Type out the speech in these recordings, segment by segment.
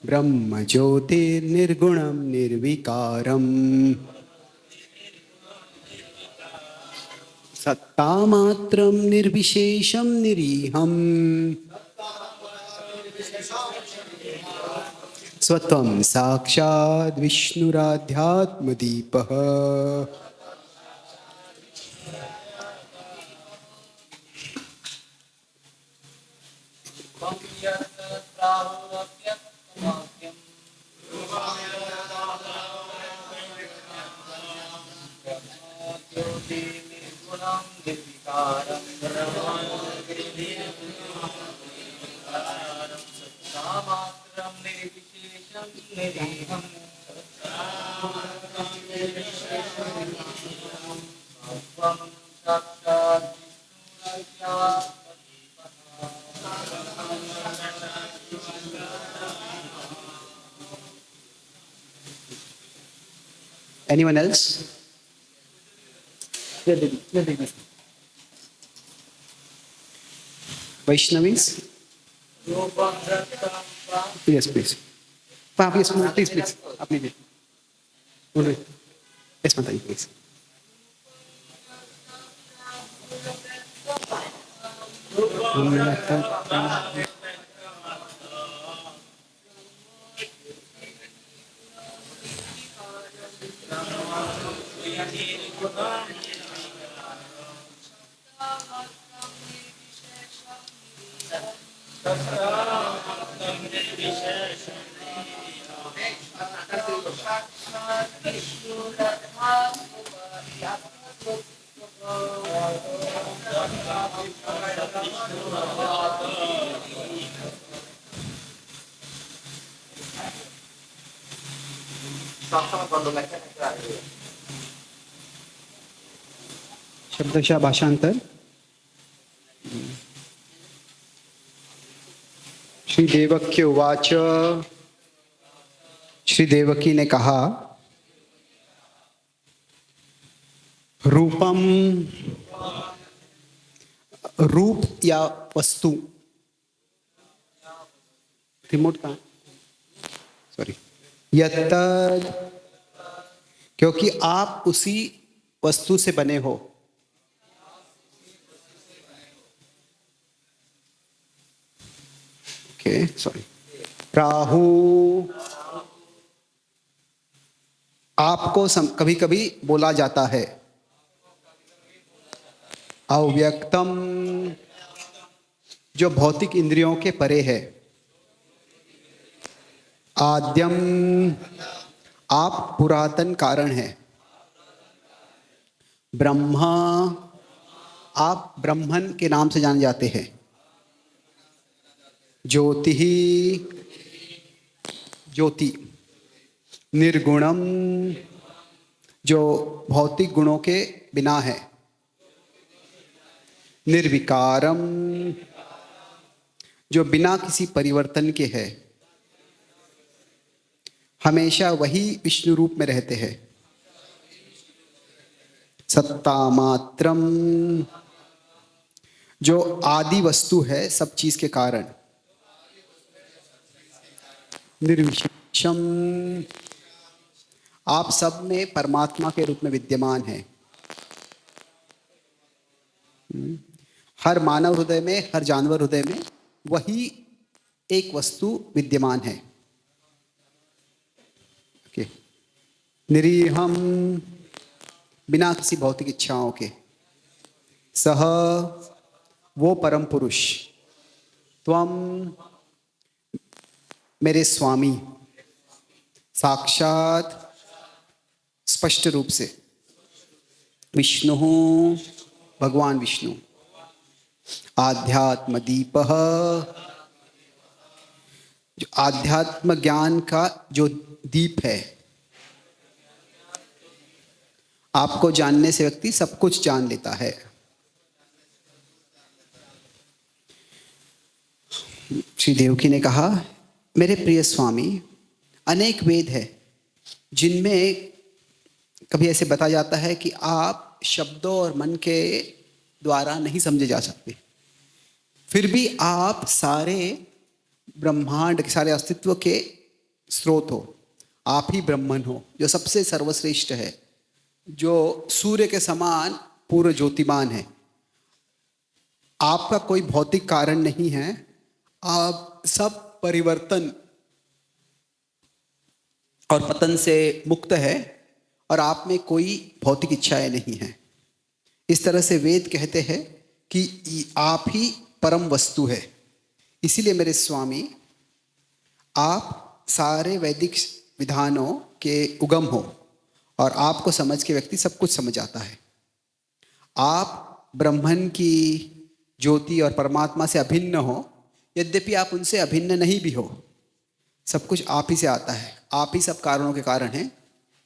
Brahma ज्योतिर्निर्गुणं निर्विकारम् सत्तामात्रं निर्विशेषं निरीहम् स्वत्वं साक्षाद् विष्णुराध्यात्मदीपः। Anyone else? Vaishnavis? Yes, please. Yes, please, please. आप लीजिए. Yes, Mataji, please. शब्दशः भाषांतर. श्री देवकी उवाच. श्री देवकी ने कहा, रूपम, रूप या वस्तु, रिमोट कहाँ, सॉरी, यत्तद्, क्योंकि आप उसी वस्तु से बने हो. Okay, sorry. राहु, आपको कभी कभी बोला जाता है. अव्यक्तम, जो भौतिक इंद्रियों के परे है. आद्यम, आप पुरातन कारण है. ब्रह्मा, आप ब्रह्मन के नाम से जाने जाते हैं. ज्योति, ज्योति. निर्गुणम, जो भौतिक गुणों के बिना है. निर्विकारम, जो बिना किसी परिवर्तन के है. हमेशा वही विष्णु रूप में रहते हैं. सत्ता मात्रम, जो आदि वस्तु है सब चीज के कारण. निर्विशेषम, आप सब में परमात्मा के रूप में विद्यमान है. हर मानव हृदय में, हर जानवर हृदय में वही एक वस्तु विद्यमान है. ओके. निरीहम, बिना किसी भौतिक इच्छाओं के. सह, वो परम पुरुष. त्वम, मेरे स्वामी. साक्षात, स्पष्ट रूप से. विष्णु, भगवान विष्णु. आध्यात्म दीपः, जो आध्यात्म ज्ञान का जो दीप है. आपको जानने से व्यक्ति सब कुछ जान लेता है. श्री देवकी ने कहा, मेरे प्रिय स्वामी, अनेक वेद है जिनमें कभी ऐसे बताया जाता है कि आप शब्दों और मन के द्वारा नहीं समझे जा सकते. फिर भी आप सारे ब्रह्मांड के, सारे अस्तित्व के स्रोत हो, आप ही ब्रह्मन हो, जो सबसे सर्वश्रेष्ठ है, जो सूर्य के समान पूर्ण ज्योतिमान है। आपका कोई भौतिक कारण नहीं है, आप सब परिवर्तन और पतन से मुक्त है, और आप में कोई भौतिक इच्छाएं नहीं है। इस तरह से वेद कहते हैं कि आप ही परम वस्तु है। इसीलिए मेरे स्वामी, आप सारे वैदिक विधानों के उगम हो, और आपको समझ के व्यक्ति सब कुछ समझ आता है। आप ब्रह्मन की ज्योति और परमात्मा से अभिन्न हो, यद्यपि आप उनसे अभिन्न नहीं भी हो। सब कुछ आप ही से आता है, आप ही सब कारणों के कारण हैं।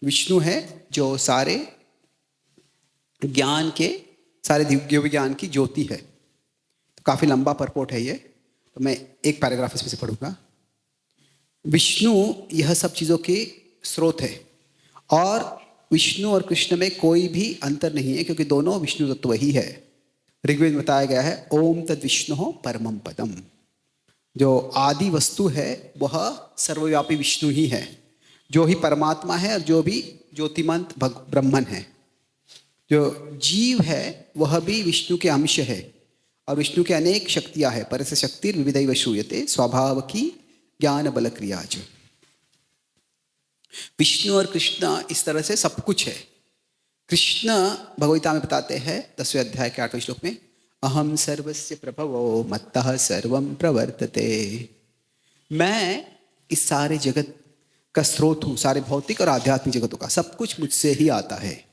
विष्णु है जो सारे ज्ञान के, सारे दिव्य विज्ञान की ज्योति है। तो काफ़ी लंबा परपोट है ये, तो मैं एक पैराग्राफ इसमें से पढ़ूंगा। विष्णु यह सब चीज़ों के स्रोत है, और विष्णु और कृष्ण में कोई भी अंतर नहीं है, क्योंकि दोनों विष्णु तत्व ही है। ऋग्वेद में बताया गया है, ओम तद विष्णु परमम पदम। जो आदि वस्तु है वह सर्वव्यापी विष्णु ही है, जो ही परमात्मा है और जो भी ज्योतिमंत ब्रह्मन है। जो जीव है वह भी विष्णु के अंश है, और विष्णु के अनेक शक्तियां हैं। परस्य शक्ति विविधैव श्रूयते स्वभाव की ज्ञान बल क्रिया। जो विष्णु और कृष्ण इस तरह से सब कुछ है। कृष्ण भगवद्गीता में बताते हैं 10वें अध्याय के 8वें श्लोक में, अहम सर्वस्य प्रभवो मत्तः सर्वं प्रवर्तते। मैं इस सारे जगत का स्रोत हूँ, सारे भौतिक और आध्यात्मिक जगतों का, सब कुछ मुझसे ही आता है।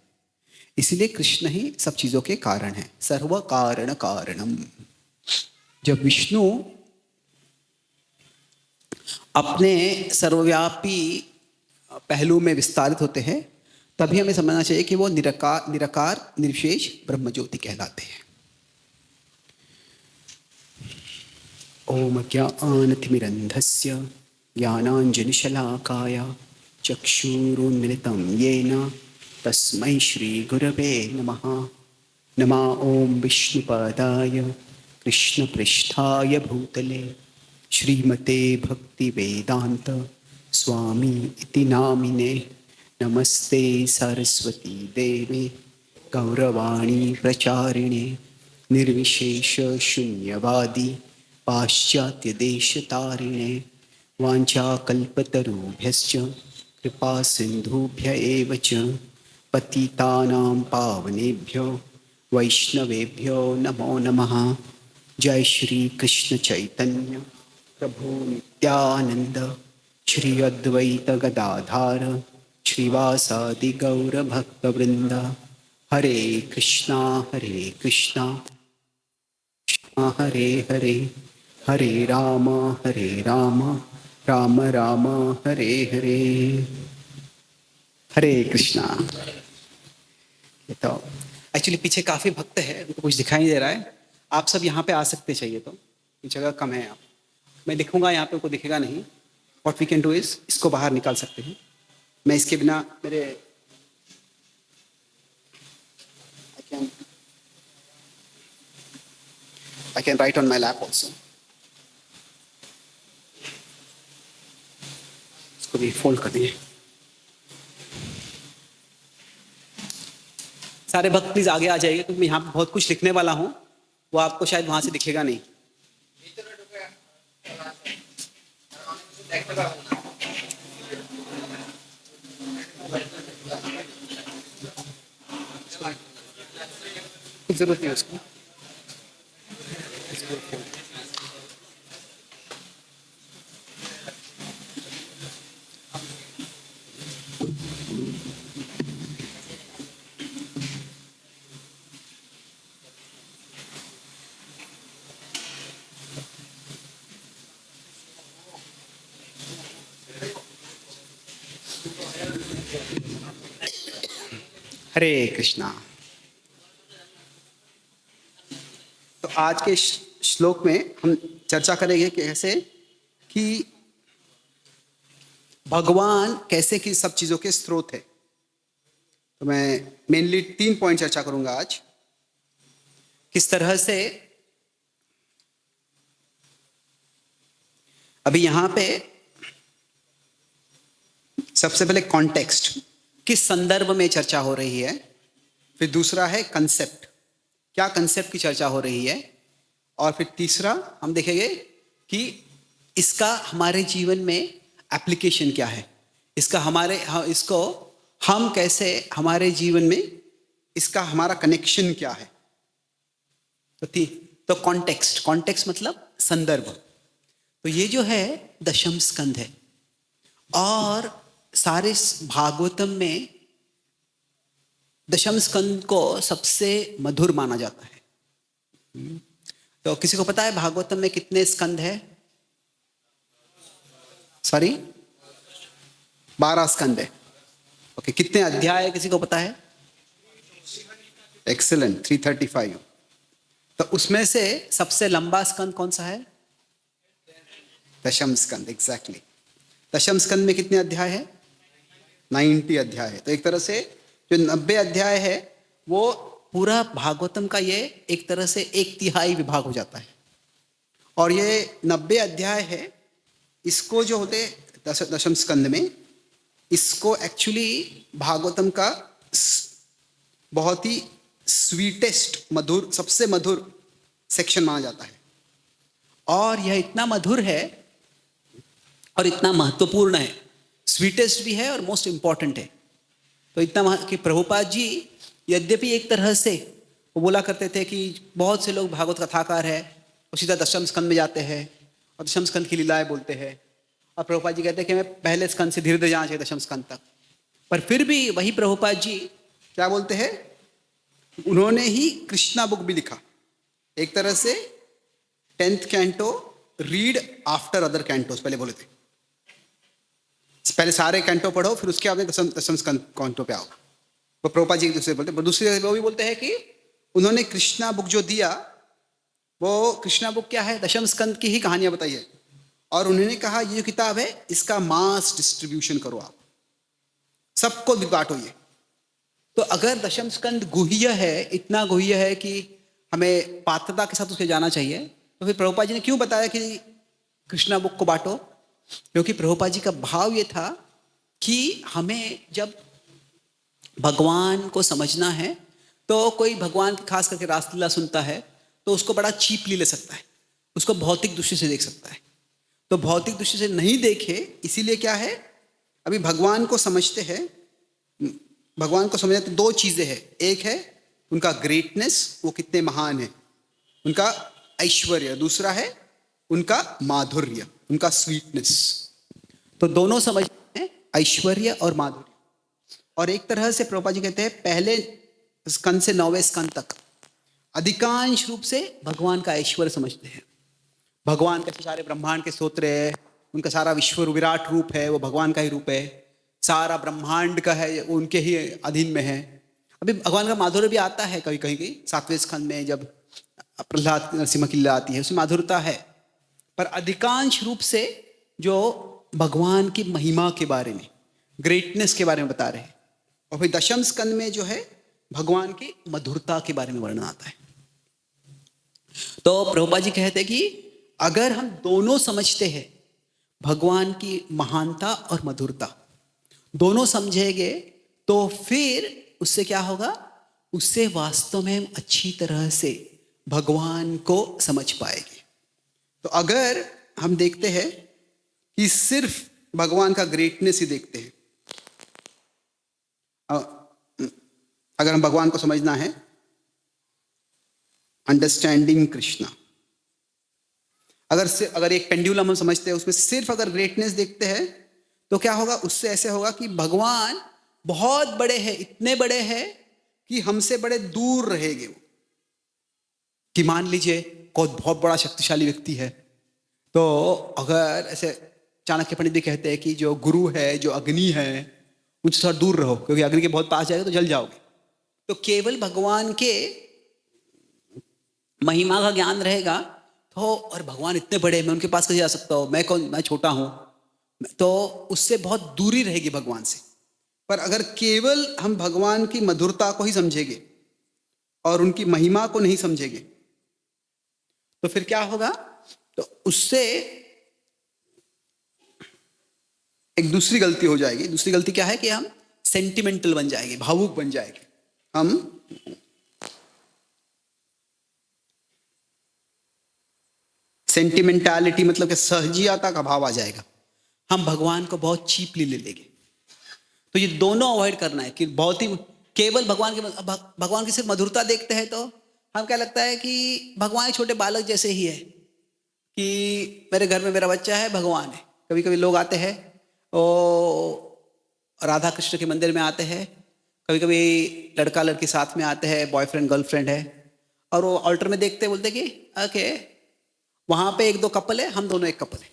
इसलिए कृष्ण ही सब चीजों के कारण है, सर्व कारण कारणम। जब विष्णु अपने सर्वव्यापी पहलू में विस्तारित होते हैं, तभी हमें समझना चाहिए कि वो निराकार निर्विशेष ब्रह्म ज्योति कहलाते हैं। ओम ज्ञानतिमिरन्धस्य ज्ञानाञ्जनशलाकाय चक्षुरुन्मिलितं येन तस्मै श्रीगुरवे नमः। नमः ओम विष्णुपादाय कृष्णपृष्ठाय भूतले श्रीमते भक्तिवेदांत स्वामी इति नामिने। नमस्ते सरस्वती देवे गौरवाणी प्रचारिणे निर्विशेष शून्यवादी पाश्चात्य देशतारिणे। वाञ्छाकल्पतरुभ्यश्च कृपा सिन्धुभ्य एव च पतितानां पावनेभ्यो वैष्णवेभ्यो नमो नमः। जय श्री कृष्ण चैतन्य प्रभु नित्यानंद, श्री अद्वैत गदाधार श्रीवासादि गौर भक्तवृंद। हरे कृष्णा कृष्णा हरे हरे, हरे राम राम राम हरे हरे। हरे कृष्णा। तो एक्चुअली पीछे काफी भक्त है, उनको कुछ दिखाई नहीं दे रहा है। आप सब यहाँ पे आ सकते चाहिए, तो जगह कम है। आप, मैं दिखूंगा यहाँ पे, उनको दिखेगा नहीं। What we can do is, इसको बाहर निकाल सकते हैं। मैं इसके बिना मेरे I can write on my lap also. इसको भी फोल्ड कर दिए। सारे भक्त प्लीज आगे आ जाइए, क्योंकि मैं यहाँ पे बहुत कुछ लिखने वाला हूँ, वो आपको शायद वहां से दिखेगा नहीं। कुछ जरूरत नहीं उसको। हरे कृष्णा। तो आज के श्लोक में हम चर्चा करेंगे कैसे कि भगवान कैसे कि सब चीजों के स्रोत है। तो मैं मेनली 3 पॉइंट चर्चा करूंगा आज। किस तरह से अभी यहां पे सबसे पहले कॉन्टेक्स्ट, किस संदर्भ में चर्चा हो रही है। फिर दूसरा है कंसेप्ट, क्या कंसेप्ट की चर्चा हो रही है। और फिर तीसरा हम देखेंगे कि इसका हमारे जीवन में एप्लीकेशन क्या है, इसको हम कैसे हमारे जीवन में इसका हमारा कनेक्शन क्या है। तो कॉन्टेक्स्ट मतलब संदर्भ। तो ये जो है दशम स्कंद है और सारे भागवतम में दशम स्कंद को सबसे मधुर माना जाता है। तो किसी को पता है भागवतम में कितने स्कंद है? 12 स्कंद है। ओके, कितने अध्याय है किसी को पता है? एक्सीलेंट, 335। तो उसमें से सबसे लंबा स्कंद कौन सा है? दशम स्कंद, एग्जैक्टली। दशम स्कंद में कितने अध्याय है? 90 अध्याय है। तो एक तरह से जो 90 अध्याय है वो पूरा भागवतम का ये एक तरह से 1/3 विभाग हो जाता है। और ये 90 अध्याय है, इसको जो होते दशम स्कंद में, इसको एक्चुअली भागवतम का बहुत ही स्वीटेस्ट, मधुर, सबसे मधुर सेक्शन माना जाता है। और यह इतना मधुर है और इतना महत्वपूर्ण है, स्वीटेस्ट भी है और मोस्ट इंपॉर्टेंट है। तो इतना कि प्रभुपाद जी यद्यपि एक तरह से वो बोला करते थे कि बहुत से लोग भागवत कथाकार है और सीधा दशम स्कंद में जाते हैं और दशम स्कंद की लीलाएं बोलते हैं। और प्रभुपाद जी कहते हैं कि मैं पहले स्कंद से धीरे धीरे जाना चाहिए दशम स्कंद तक। पर फिर भी वही प्रभुपाद जी क्या बोलते हैं, उन्होंने ही कृष्णा बुक भी लिखा। एक तरह से 10th canto read after other Cantos पहले बोले थे। पहले सारे कैंटो पढ़ो, फिर उसके बाद दशम स्कंद कैंटो पे आओ। वो प्रभुपाद जी दूसरे बोलते, दूसरे वो भी बोलते हैं कि उन्होंने कृष्णा बुक जो दिया, वो कृष्णा बुक क्या है, दशम स्कंद की ही कहानियां बताई है। और उन्होंने कहा ये जो किताब है इसका मास डिस्ट्रीब्यूशन करो, आप सबको बांटो ये। तो अगर दशम स्कंद गुह्य है, इतना गुह्य है कि हमें पात्रता के साथ उसके जाना चाहिए, तो फिर प्रभुपाद जी ने क्यों बताया कि कृष्णा बुक को बांटो? क्योंकि प्रभुपाद जी का भाव ये था कि हमें जब भगवान को समझना है तो कोई भगवान की खास करके रासलीला सुनता है तो उसको बड़ा चीपली ले सकता है, उसको भौतिक दृष्टि से देख सकता है। तो भौतिक दृष्टि से नहीं देखे, इसीलिए क्या है, अभी भगवान को समझते हैं। भगवान को समझने तो 2 चीजें हैं, एक है उनका ग्रेटनेस, वो कितने महान है, उनका ऐश्वर्य, दूसरा है उनका माधुर्य, उनका स्वीटनेस। तो दोनों समझते हैं, ऐश्वर्य और माधुर्य। और एक तरह से प्रभुपाद जी कहते हैं पहले स्कंद से 9वें स्कंद तक अधिकांश रूप से भगवान का ऐश्वर्य समझते हैं। भगवान के सारे ब्रह्मांड के स्तोत्र है, उनका सारा विश्व विराट रूप है, वो भगवान का ही रूप है। सारा ब्रह्मांड का है, वो उनके ही अधीन में है। अभी भगवान का माधुर्य भी आता है कहीं कहीं, 7वें स्कंद में जब प्रहलाद नरसिम्हा की लीला आती है उसमें माधुरता है। पर अधिकांश रूप से जो भगवान की महिमा के बारे में, ग्रेटनेस के बारे में बता रहे हैं। और फिर दशम स्कंद में जो है भगवान की मधुरता के बारे में वर्णन आता है। तो प्रभुपाद जी कहते हैं कि अगर हम दोनों समझते हैं, भगवान की महानता और मधुरता दोनों समझेंगे, तो फिर उससे क्या होगा, उससे वास्तव में हम अच्छी तरह से भगवान को समझ पाएंगे। तो अगर हम देखते हैं कि सिर्फ भगवान का ग्रेटनेस ही देखते हैं, अगर हम भगवान को समझना है, अंडरस्टैंडिंग कृष्णा, अगर एक पेंडुलम हम समझते हैं, उसमें सिर्फ अगर ग्रेटनेस देखते हैं तो क्या होगा, उससे ऐसे होगा कि भगवान बहुत बड़े हैं, इतने बड़े हैं कि हमसे बड़े दूर रहेंगे वो। कि मान लीजिए कोई बहुत बड़ा शक्तिशाली व्यक्ति है, तो अगर ऐसे चाणक्य पंडित भी कहते हैं कि जो गुरु है, जो अग्नि है, उनसे थोड़ा दूर रहो, क्योंकि अग्नि के बहुत पास जाएगा तो जल जाओगे। तो केवल भगवान के महिमा का ज्ञान रहेगा तो, और भगवान इतने बड़े, मैं उनके पास कैसे जा सकता हूँ, मैं कौन, मैं छोटा हूँ, तो उससे बहुत दूरी रहेगी भगवान से। पर अगर केवल हम भगवान की मधुरता को ही समझेंगे और उनकी महिमा को नहीं समझेंगे, तो फिर क्या होगा, तो उससे एक दूसरी गलती हो जाएगी। दूसरी गलती क्या है कि हम सेंटिमेंटल बन जाएंगे, भावुक बन जाएंगे। हम सेंटिमेंटालिटी मतलब कि सहजियाता का भाव आ जाएगा, हम भगवान को बहुत चीपली ले लेंगे। तो ये दोनों अवॉइड करना है कि बहुत ही केवल भगवान की सिर्फ मधुरता देखते हैं तो हम क्या लगता है कि भगवान एक छोटे बालक जैसे ही है, कि मेरे घर में मेरा बच्चा है, भगवान है। कभी कभी लोग आते हैं और राधा कृष्ण के मंदिर में आते हैं, कभी कभी लड़का लड़की साथ में आते हैं, बॉयफ्रेंड गर्लफ्रेंड है, और वो ऑल्टर में देखते बोलते कि ओके वहां पे एक दो कपल है, हम दोनों एक कपल है।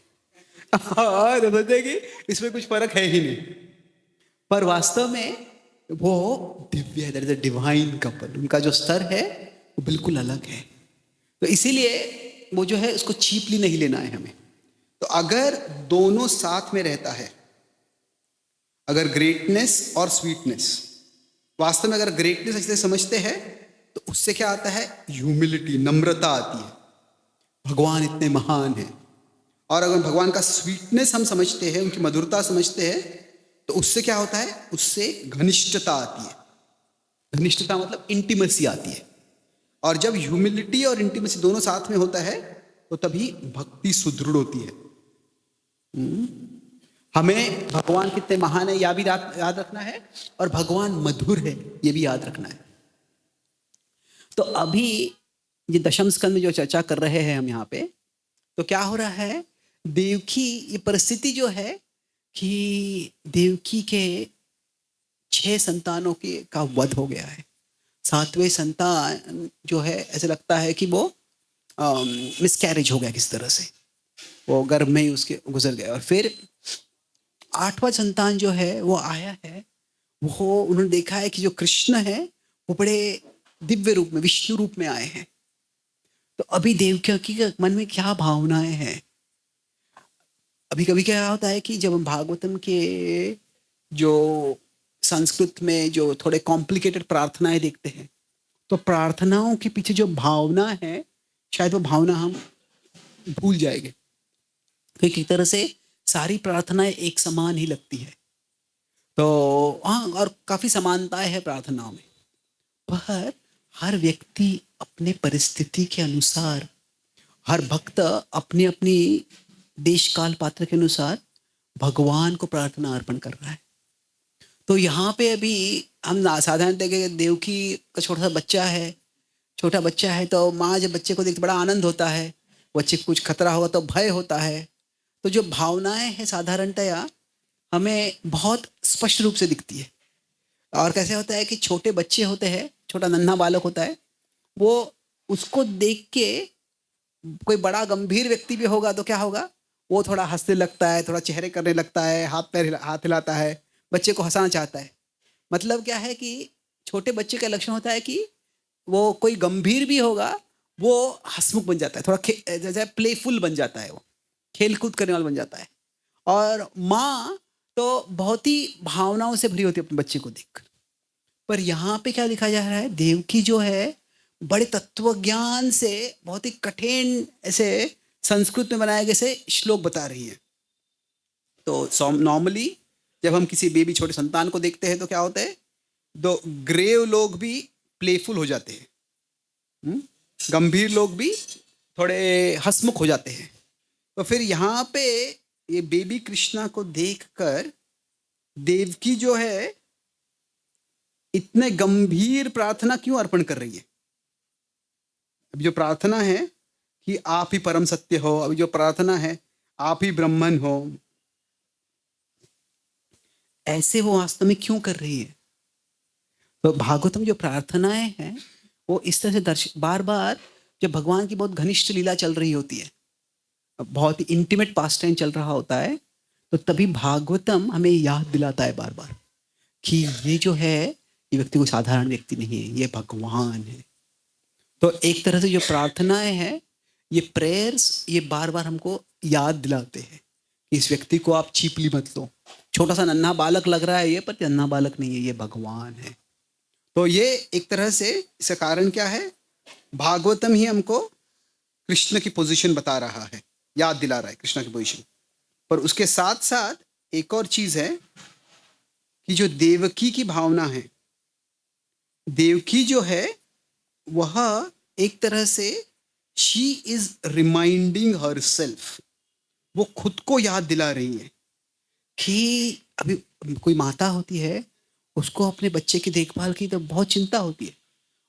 और बोलते कि इसमें कुछ फर्क है ही नहीं, पर वास्तव में वो दिव्य है, that is a divine couple. उनका जो स्तर है वो बिल्कुल अलग है। तो इसीलिए वो जो है उसको चीपली नहीं लेना है हमें। तो अगर दोनों साथ में रहता है, अगर ग्रेटनेस और स्वीटनेस, वास्तव में अगर ग्रेटनेस ऐसे समझते हैं तो उससे क्या आता है, ह्यूमिलिटी, नम्रता आती है, भगवान इतने महान हैं। और अगर भगवान का स्वीटनेस हम समझते हैं, उनकी मधुरता समझते हैं, तो उससे क्या होता है, उससे घनिष्ठता आती है। घनिष्ठता मतलब इंटीमेसी आती है। और जब ह्यूमिलिटी और इंटीमेसी दोनों साथ में होता है तो तभी भक्ति सुदृढ़ होती है। हमें भगवान कितने महान है यह भी याद रखना है, और भगवान मधुर है ये भी याद रखना है। तो अभी ये दशम स्कंद में जो चर्चा कर रहे हैं हम यहाँ पे, तो क्या हो रहा है, देवकी ये परिस्थिति जो है कि देवकी के 6 संतानों की का वध हो गया है। 7वें संतान जो है ऐसे लगता है कि वो मिसकैरेज हो गया, किस तरह से वो गर्भ में ही उसके गुजर गया। और फिर 8वां संतान जो है वो आया है, वो उन्होंने देखा है कि जो कृष्ण है वो बड़े दिव्य रूप में, विष्णु रूप में आए हैं। तो अभी देवकी के मन में क्या भावनाएं हैं। अभी कभी क्या होता है कि जब हम भागवतम के जो संस्कृत में जो थोड़े कॉम्प्लिकेटेड प्रार्थनाएं देखते हैं, तो प्रार्थनाओं के पीछे जो भावना है शायद वो भावना हम भूल जाएंगे, क्योंकि एक तरह से सारी प्रार्थनाएं एक समान ही लगती है। तो हाँ, और काफी समानताएं है प्रार्थनाओं में, पर हर व्यक्ति अपने परिस्थिति के अनुसार, हर भक्त अपनी अपनी देश काल पात्र के अनुसार भगवान को प्रार्थना अर्पण कर रहा है। तो यहाँ पे अभी हम साधारण देखें, देवकी का छोटा सा बच्चा है, छोटा बच्चा है, तो माँ जब बच्चे को देखते बड़ा आनंद होता है, बच्चे को कुछ खतरा होगा तो भय होता है। तो जो भावनाएं हैं साधारणतया हमें बहुत स्पष्ट रूप से दिखती है। और कैसे होता है कि छोटे बच्चे होते हैं, छोटा नन्हा बालक होता है, वो उसको देख के कोई बड़ा गंभीर व्यक्ति भी होगा तो क्या होगा, वो थोड़ा हंसने लगता है, थोड़ा चेहरे करने लगता है, हाथ हिलाता है, बच्चे को हंसाना चाहता है। मतलब क्या है कि छोटे बच्चे का लक्षण होता है कि वो कोई गंभीर भी होगा, वो हंसमुख बन जाता है, थोड़ा जैसे प्लेफुल बन जाता है, वो खेल कूद करने वाला बन जाता है। और माँ तो बहुत ही भावनाओं से भरी होती है अपने बच्चे को देखकर। पर यहाँ पे क्या दिखाया जा रहा है, देवकी जो है बड़े तत्व ज्ञान से बहुत ही कठिन ऐसे संस्कृत में बनाए गए से श्लोक बता रही है। तो नॉर्मली जब हम किसी बेबी छोटे संतान को देखते हैं तो क्या होता है, दो ग्रेव लोग भी प्लेफुल हो जाते हैं, गंभीर लोग भी थोड़े हंसमुख हो जाते हैं। तो फिर यहाँ पे ये बेबी कृष्णा को देखकर देवकी जो है इतने गंभीर प्रार्थना क्यों अर्पण कर रही है। अभी जो प्रार्थना है कि आप ही परम सत्य हो, अभी जो प्रार्थना है आप ही ब्रह्मन हो, ऐसे वो वास्तव में क्यों कर रही है। तो भागवतम जो प्रार्थनाएं हैं वो इस तरह से बार बार जब भगवान की बहुत घनिष्ठ लीला चल रही होती है, बहुत ही इंटीमेट पास्ट टाइम चल रहा होता है, तो तभी भागवतम हमें याद दिलाता है बार बार कि ये जो है ये व्यक्ति कोई साधारण व्यक्ति नहीं है, ये भगवान है। तो एक तरह से जो प्रार्थनाएं हैं, ये प्रेयर्स, ये बार बार हमको याद दिलाते हैं कि इस व्यक्ति को आप चीपली मत लो। छोटा सा नन्हा बालक लग रहा है ये, पर नन्हा बालक नहीं है, ये भगवान है। तो ये एक तरह से इसका कारण क्या है, भागवतम ही हमको कृष्ण की पोजीशन बता रहा है, याद दिला रहा है कृष्ण की पोजीशन। पर उसके साथ साथ एक और चीज है कि जो देवकी की भावना है, देवकी जो है वह एक तरह से she is reminding her self, वो खुद को याद दिला रही है कि अभी कोई माता होती है, उसको अपने बच्चे की देखभाल की तो बहुत चिंता होती है,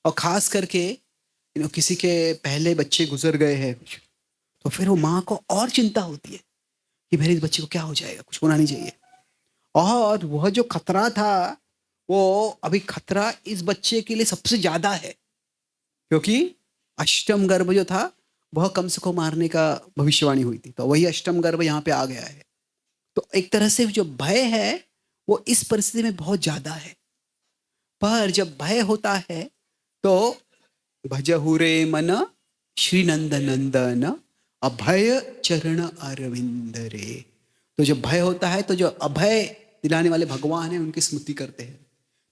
और खास करके किसी के पहले बच्चे गुजर गए हैं तो फिर वो माँ को और चिंता होती है कि मेरे इस बच्चे को क्या हो जाएगा, कुछ होना नहीं चाहिए। और वह जो खतरा था, वो अभी खतरा इस बच्चे के लिए सबसे ज्यादा है, क्योंकि अष्टम गर्भ जो था वह कंस को मारने का भविष्यवाणी हुई थी, तो वही अष्टम गर्भ यहाँ पे आ गया है। तो एक तरह से जो भय है वो इस परिस्थिति में बहुत ज्यादा है। पर जब भय होता है तो भजहुरे मन श्री नंद नंदन अभय चरण अरविंद रे, तो जब भय होता है तो जो अभय दिलाने वाले भगवान हैं उनकी स्मृति करते हैं।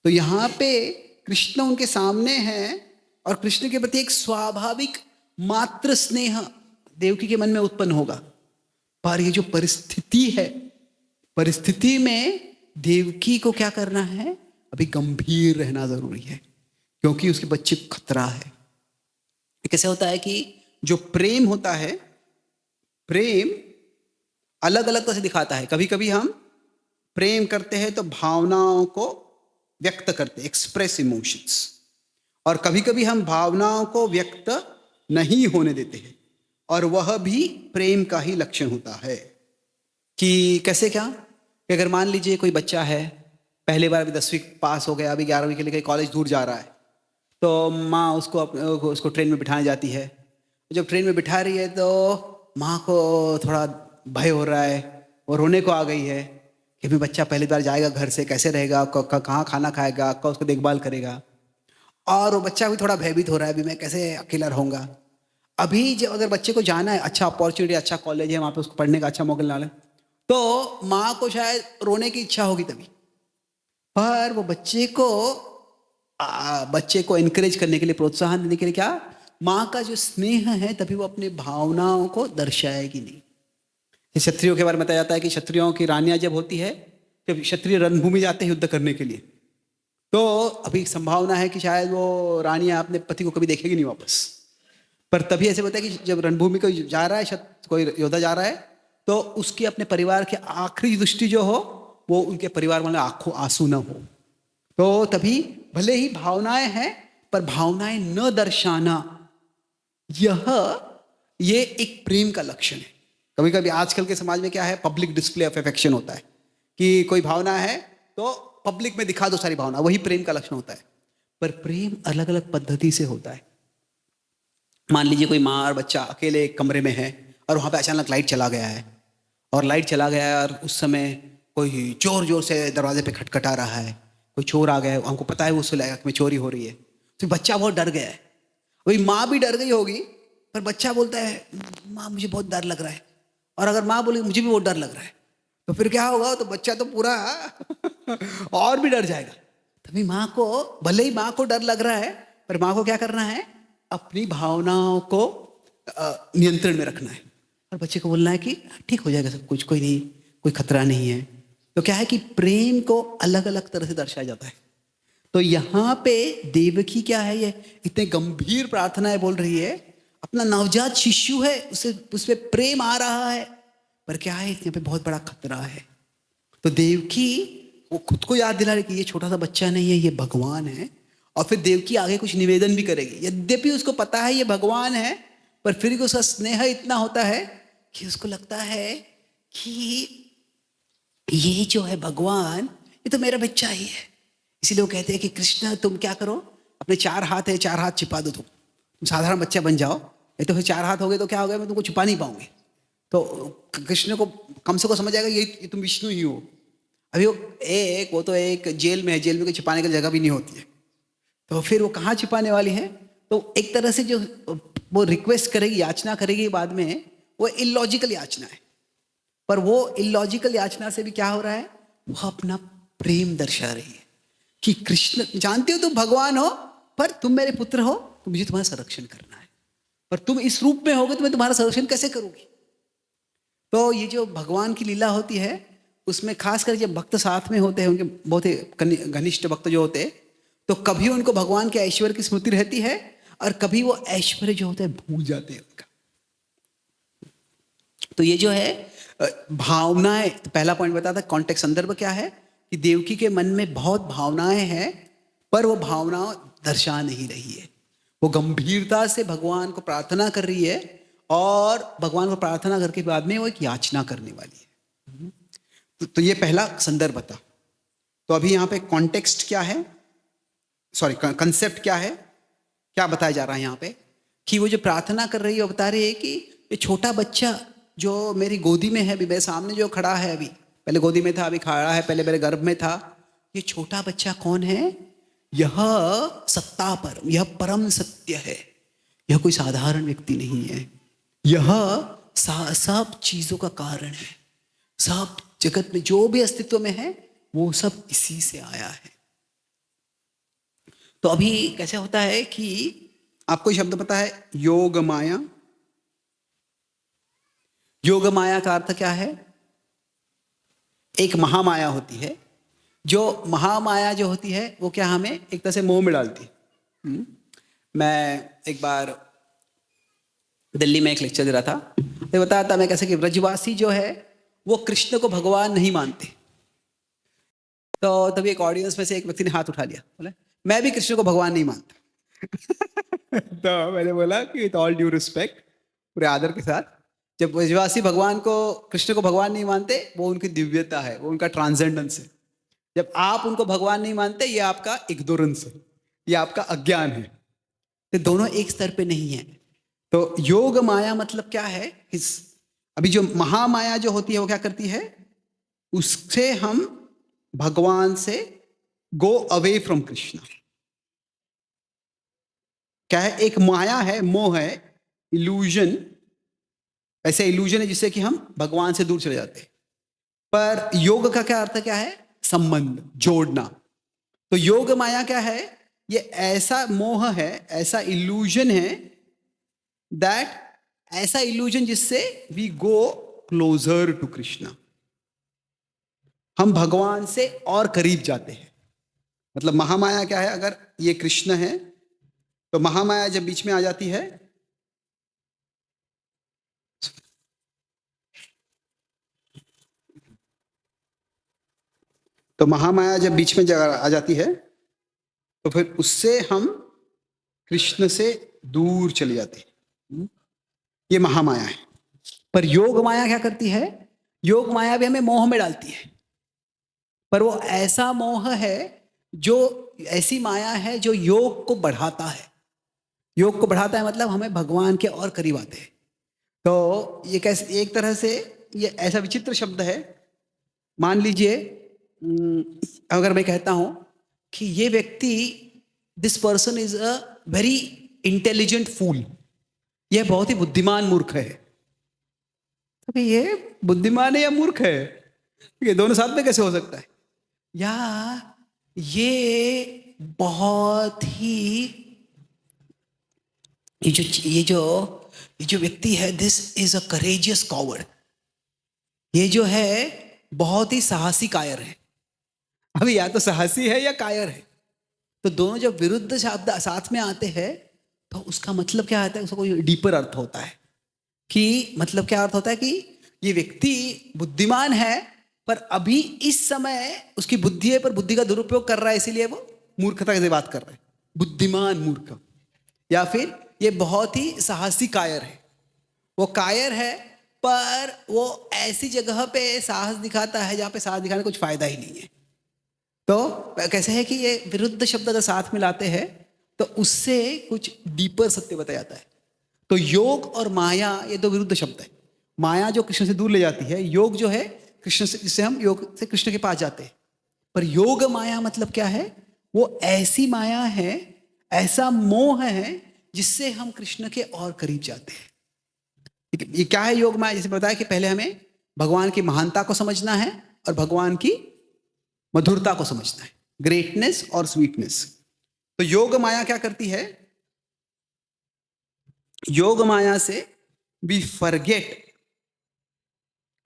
तो यहाँ पे कृष्ण उनके सामने हैं और कृष्ण के प्रति एक स्वाभाविक मात्र स्नेह देवकी के मन में उत्पन्न होगा। पर ये जो परिस्थिति है, परिस्थिति में देवकी को क्या करना है, अभी गंभीर रहना जरूरी है, क्योंकि उसके बच्चे को खतरा है। कैसे होता है कि जो प्रेम होता है, प्रेम अलग अलग तरह से दिखाता है। कभी कभी हम प्रेम करते हैं तो भावनाओं को व्यक्त करते हैं, एक्सप्रेस इमोशंस, और कभी कभी हम भावनाओं को व्यक्त नहीं होने देते हैं, और वह भी प्रेम का ही लक्षण होता है। कि कैसे क्या, कि अगर मान लीजिए कोई बच्चा है, पहले बार अभी 10वीं पास हो गया, अभी 11वीं के लिए कहीं कॉलेज दूर जा रहा है, तो माँ उसको ट्रेन में बिठाने जाती है। जब ट्रेन में बिठा रही है तो माँ को थोड़ा भय हो रहा है और रोने को आ गई है कि भी बच्चा पहली बार जाएगा घर से, कैसे रहेगा, कहाँ खाना खाएगा, कब उसको देखभाल करेगा, और वो बच्चा भी थोड़ा भयभीत हो रहा है, अभी मैं कैसे अकेला रहूँगा। अभी जब अगर बच्चे को जाना है, अच्छा अपॉर्चुनिटी, अच्छा कॉलेज है, वहाँ पे उसको पढ़ने का अच्छा मौका मिला है, तो माँ को शायद रोने की इच्छा होगी तभी। पर वो बच्चे को एनकरेज करने के लिए, प्रोत्साहन देने के लिए क्या, माँ का जो स्नेह है तभी वो अपने भावनाओं को दर्शाएगी नहीं। क्षत्रियों के बारे में बताया जाता है कि क्षत्रियों की रानियां जब होती है, जब क्षत्रिय रणभूमि जाते हैं युद्ध करने के लिए, तो अभी संभावना है कि शायद वो रानियां अपने पति को कभी देखेगी नहीं वापस। पर तभी ऐसे होता है कि जब रणभूमि को जा रहा है, कोई योद्धा जा रहा है, तो उसकी अपने परिवार की आखिरी दृष्टि जो हो वो उनके परिवार वाले आंखों आंसू न हो। तो तभी भले ही भावनाएं हैं, पर भावनाएं न दर्शाना, ये एक प्रेम का लक्षण है। कभी कभी आजकल के समाज में क्या है, पब्लिक डिस्प्ले ऑफ अफेक्शन होता है कि कोई भावना है तो पब्लिक में दिखा दो सारी भावना, वही प्रेम का लक्षण होता है। पर प्रेम अलग अलग पद्धति से होता है। मान लीजिए कोई माँ और बच्चा अकेले एक कमरे में है और वहां पे अचानक लाइट चला गया है, और लाइट चला गया है और उस समय कोई जोर जोर से दरवाजे पे खटखटा रहा है, कोई चोर आ गया है, हमको पता है उसको लगा कि चोरी हो रही है, तो बच्चा बहुत डर गया है। वही माँ भी डर गई होगी, पर बच्चा बोलता है माँ मुझे बहुत डर लग रहा है, और अगर माँ बोले मुझे भी बहुत डर लग रहा है, तो फिर क्या होगा, तो बच्चा तो पूरा और भी डर जाएगा। तभी माँ को, भले ही माँ को डर लग रहा है, पर माँ को क्या करना है, अपनी भावनाओं को नियंत्रण में रखना है, और बच्चे को बोलना है कि ठीक हो जाएगा सब कुछ, कोई नहीं, कोई खतरा नहीं है। तो क्या है कि प्रेम को अलग अलग तरह से दर्शाया जाता है। तो यहाँ पे देवकी क्या है, ये इतने गंभीर प्रार्थनाएं बोल रही है, अपना नवजात शिशु है, उसपे प्रेम आ रहा है, पर क्या है, यहाँ पे बहुत बड़ा खतरा है। तो देवकी वो खुद को याद दिला रही कि ये छोटा सा बच्चा नहीं है, ये भगवान है। और फिर देवकी आगे कुछ निवेदन भी करेगी, यद्यपि उसको पता है ये भगवान है, पर फिर भी उसका स्नेह इतना होता है कि उसको लगता है कि ये जो है भगवान, ये तो मेरा बच्चा ही है। इसीलिए वो कहते हैं कि कृष्ण तुम क्या करो, अपने 4 हाथ है, 4 हाथ छिपा दो, तुम साधारण बच्चा बन जाओ, ये तो फिर 4 हाथ हो गए तो क्या हो गया, मैं तुमको छिपा नहीं पाऊंगी। तो कृष्ण को कम से कम समझ आएगा ये तुम विष्णु ही हो। अभी वो तो एक जेल में है, जेल में कोई छिपाने की जगह भी नहीं होती है, तो फिर वो कहाँ छिपाने वाली है। तो एक तरह से जो वो रिक्वेस्ट करेगी, याचना करेगी बाद में, वो इलॉजिकल याचना है। पर वो इलॉजिकल याचना से भी क्या हो रहा है, वो अपना प्रेम दर्शा रही है कि कृष्ण जानते हो तुम भगवान हो, पर तुम मेरे पुत्र हो, तो मुझे तुम्हारा संरक्षण करना है, पर तुम इस रूप में होगे तो मैं तुम्हारा संरक्षण कैसे करूंगी। तो ये जो भगवान की लीला होती है, उसमें खासकर जब भक्त साथ में होते हैं, उनके बहुत ही घनिष्ठ भक्त जो होते हैं, तो कभी उनको भगवान के ऐश्वर्य की स्मृति रहती है और कभी वो ऐश्वर्य जो होता है भूल जाते हैं उनका। तो ये जो है भावनाएं, तो पहला पॉइंट बताता, कॉन्टेक्स्ट, संदर्भ क्या है कि देवकी के मन में बहुत भावनाएं हैं, पर वो भावना दर्शा नहीं रही है। वो गंभीरता से भगवान को प्रार्थना कर रही है और भगवान को प्रार्थना करके बाद में वो एक याचना करने वाली है। तो ये पहला संदर्भ था। तो अभी यहाँ पे कॉन्टेक्स्ट क्या है, सॉरी कंसेप्ट क्या है, क्या बताया जा रहा है यहाँ पे कि वो जो प्रार्थना कर रही है वो बता रही है कि ये छोटा बच्चा जो मेरी गोदी में है, अभी मेरे सामने जो खड़ा है, अभी पहले गोदी में था, अभी खड़ा है, पहले मेरे गर्भ में था, ये छोटा बच्चा कौन है? यह सत्ता परम, यह परम सत्य है, यह कोई साधारण व्यक्ति नहीं है, यह सब चीजों का कारण है, सब जगत में जो भी अस्तित्व में है वो सब इसी से आया है। तो अभी कैसे होता है कि आपको शब्द पता है योग माया? योग माया का अर्थ क्या है? एक महामाया होती है, जो महामाया जो होती है वो क्या हमें एक तरह से मोह में डालती है। मैं एक बार दिल्ली में एक लेक्चर दे रहा था, तो बताया था मैं कैसे कि ब्रजवासी जो है वो कृष्ण को भगवान नहीं मानते। तो तभी एक ऑडियंस में से एक व्यक्ति ने हाथ उठा लिया, बोले मैं भी कृष्ण को भगवान नहीं मानता। तो मैंने बोला कि विद ऑल ड्यू रिस्पेक्ट, पूरे आदर के साथ, जब ब्रजवासी भगवान को, कृष्ण को भगवान नहीं मानते, वो उनकी दिव्यता है, वो उनका ट्रांसेंडेंस है। जब आप उनको भगवान नहीं मानते, ये आपका इग्नोरेंस है, ये आपका अज्ञान है। तो दोनों एक स्तर पे नहीं है। तो योग माया मतलब क्या है? अभी जो महामाया जो होती है वो क्या करती है? उससे हम भगवान से गो अवे फ्रॉम कृष्ण। क्या है? एक माया है, मोह है, इल्यूजन, ऐसे इल्यूजन है जिससे कि हम भगवान से दूर चले जाते हैं। पर योग का क्या अर्थ क्या है? संबंध, जोड़ना। तो योग माया क्या है? ये ऐसा मोह है, ऐसा इल्यूजन है, दैट ऐसा इल्यूजन जिससे we go closer to Krishna, हम भगवान से और करीब जाते हैं। मतलब महामाया क्या है? अगर ये कृष्ण है तो महामाया जब बीच में आ जाती है, तो महामाया जब बीच में आ जाती है तो फिर उससे हम कृष्ण से दूर चले जाते हैं। ये महामाया है। पर योग माया क्या करती है? योग माया भी हमें मोह में डालती है, पर वो ऐसा मोह है, जो ऐसी माया है जो योग को बढ़ाता है। योग को बढ़ाता है मतलब हमें भगवान के और करीब आते हैं। तो ये कैसे, एक तरह से ये ऐसा विचित्र शब्द है। मान लीजिए अगर मैं कहता हूं कि ये व्यक्ति, this person is a very intelligent fool, यह बहुत ही बुद्धिमान मूर्ख है, तो ये बुद्धिमान है या मूर्ख है? ये दोनों साथ में कैसे हो सकता है? या ये बहुत ही, ये जो व्यक्ति है, this is a courageous coward, ये जो है बहुत ही साहसी कायर है। अभी या तो साहसी है या कायर है। तो दोनों जब विरुद्ध शब्द साथ में आते हैं तो उसका मतलब क्या आता है? उसका कोई डीपर अर्थ होता है कि, मतलब क्या अर्थ होता है कि ये व्यक्ति बुद्धिमान है, पर अभी इस समय उसकी बुद्धि है, पर बुद्धि का दुरुपयोग कर रहा है, इसीलिए वो मूर्खता से बात कर रहा है, बुद्धिमान मूर्ख। या फिर ये बहुत ही साहसी कायर है, वो कायर है पर वो ऐसी जगह पे साहस दिखाता है जहां पे साहस दिखाने कुछ फायदा ही नहीं है। तो कैसे है कि ये विरुद्ध शब्द अगर साथ में लाते हैं तो उससे कुछ डीपर सत्य बताया जाता है। तो योग और माया ये दो विरुद्ध शब्द है। माया जो कृष्ण से दूर ले जाती है, योग जो है कृष्ण से, जिससे हम योग से कृष्ण के पास जाते हैं। पर योग माया मतलब क्या है? वो ऐसी माया है, ऐसा मोह है जिससे हम कृष्ण के और करीब जाते हैं। ये क्या है योग माया? जैसे बताया कि पहले हमें भगवान की महानता को समझना है और भगवान की मधुरता को समझना है, ग्रेटनेस और स्वीटनेस। तो योग माया क्या करती है? योग माया से वी फॉरगेट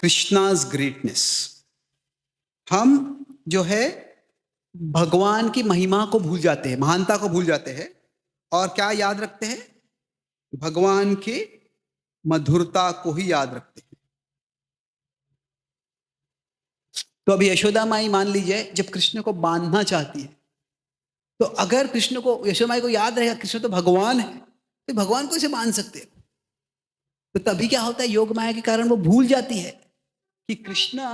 कृष्णाज ग्रेटनेस। हम जो है भगवान की महिमा को भूल जाते हैं, महानता को भूल जाते हैं, और क्या याद रखते हैं? भगवान की मधुरता को ही याद रखते हैं। तो अभी यशोदा माई मान लीजिए जब कृष्ण को बांधना चाहती है, तो अगर कृष्ण को, यशोदा माई को याद रहेगा कृष्ण तो भगवान है, तो भगवान को इसे बांध सकते हैं। तो तभी क्या होता है, योग माया के कारण वो भूल जाती है कि कृष्ण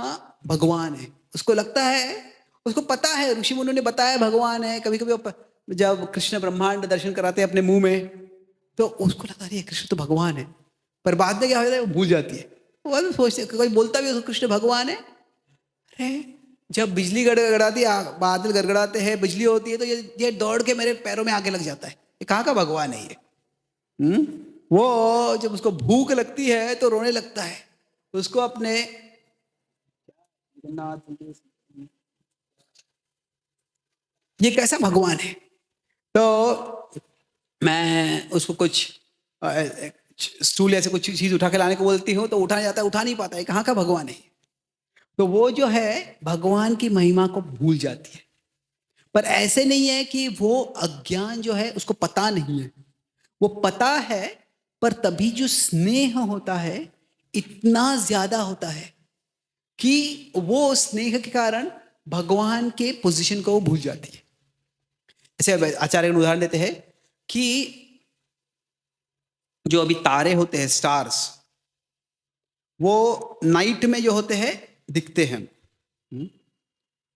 भगवान है। उसको लगता है, उसको पता है, ऋषि मुनियों ने बताया भगवान है। कभी कभी जब कृष्ण ब्रह्मांड दर्शन कराते हैं अपने मुंह में, तो उसको लगता है कृष्ण तो भगवान है, पर बाद में क्या हो जाता है, वो भूल जाती है। वो तो सोचते, कोई बोलता भी है कृष्ण भगवान है। अरे जब बिजली गड़गड़ाती है, बादल गड़गड़ाते हैं, बिजली होती है, तो ये दौड़ के मेरे पैरों में आके लग जाता है। ये कहाँ का भगवान है ये? वो जब उसको भूख लगती है तो रोने लगता है, उसको अपने ये कैसा भगवान है? तो मैं उसको कुछ स्टूल ऐसे कुछ चीज उठा के लाने को बोलती हूँ, तो उठा जाता है, उठा नहीं पाता है, कहाँ का भगवान है? तो वो जो है भगवान की महिमा को भूल जाती है। पर ऐसे नहीं है कि वो अज्ञान जो है उसको पता नहीं है, वो पता है, पर तभी जो स्नेह होता है इतना ज्यादा होता है कि वो स्नेह के कारण भगवान के पोजीशन को वो भूल जाती है। ऐसे आचार्य उदाहरण देते हैं कि जो अभी तारे होते हैं, स्टार्स, वो नाइट में जो होते हैं दिखते हैं।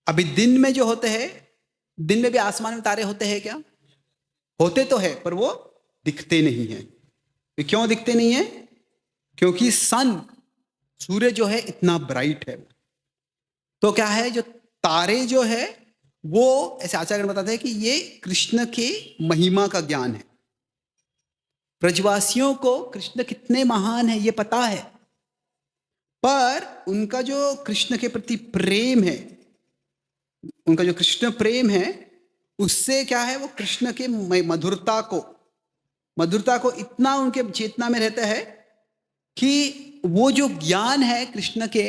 अभी दिन में जो होते हैं, दिन में भी आसमान में तारे होते हैं क्या? होते तो है, पर वो दिखते नहीं है। क्यों दिखते नहीं है? क्योंकि सन, सूर्य जो है इतना ब्राइट है। तो क्या है, जो तारे जो है वो, ऐसे आचार्य बताते हैं कि ये कृष्ण के महिमा का ज्ञान है। ब्रजवासियों को कृष्ण कितने महान है ये पता है, पर उनका जो कृष्ण के प्रति प्रेम है, उनका जो कृष्ण प्रेम है, उससे क्या है, वो कृष्ण के मधुरता को इतना उनके चेतना में रहता है कि वो जो ज्ञान है कृष्ण के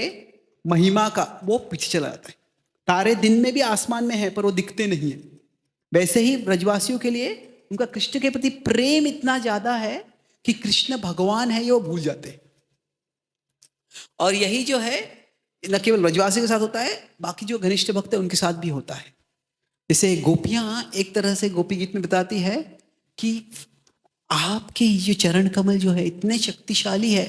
महिमा का, वो पीछे चला जाता है। तारे दिन में भी आसमान में है, पर वो दिखते नहीं है। वैसे ही ब्रजवासियों के लिए उनका कृष्ण के प्रति प्रेम इतना ज्यादा है कि कृष्ण भगवान है ये वो भूल जाते हैं। और यही जो है न केवल ब्रजवासी के साथ होता है, बाकी जो घनिष्ठ भक्त है उनके साथ भी होता है। जैसे गोपियां एक तरह से गोपी गीत में बताती है कि आपके ये चरण कमल जो है इतने शक्तिशाली है।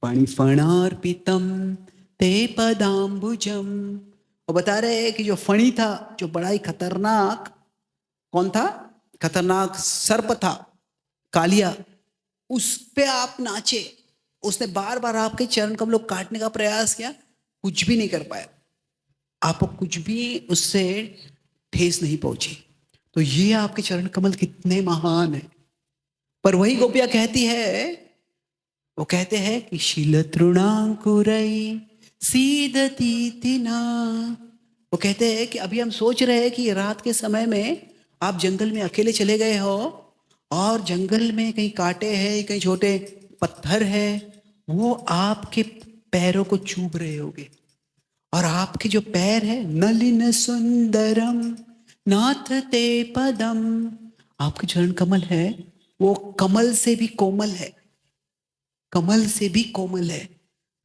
फणिफणार्पितम ते पदाम्बुजम। और बता रहे हैं कि जो फणी था, जो बड़ा ही खतरनाक, कौन था? खतरनाक सर्प था, कालिया, उस पे आप नाचे। उसने बार बार आपके चरण कमलों काटने का प्रयास किया, कुछ भी नहीं कर पाया, आपको कुछ भी उससे ठेस नहीं पहुंची। तो ये आपके चरण कमल कितने महान है। पर वही गोपियां कहती है, वो कहते हैं कि शील तृणांकुरई सीदती तिना। वो कहते हैं कि अभी हम सोच रहे हैं कि रात के समय में आप जंगल में अकेले चले गए हो, और जंगल में कहीं कांटे हैं, कहीं छोटे पत्थर है, वो आपके पैरों को चुभ रहे होगे। और आपके जो पैर है, नलिन सुंदरम नाथ ते पदम, आपके चरण कमल है वो कमल से भी कोमल है, कमल से भी कोमल है।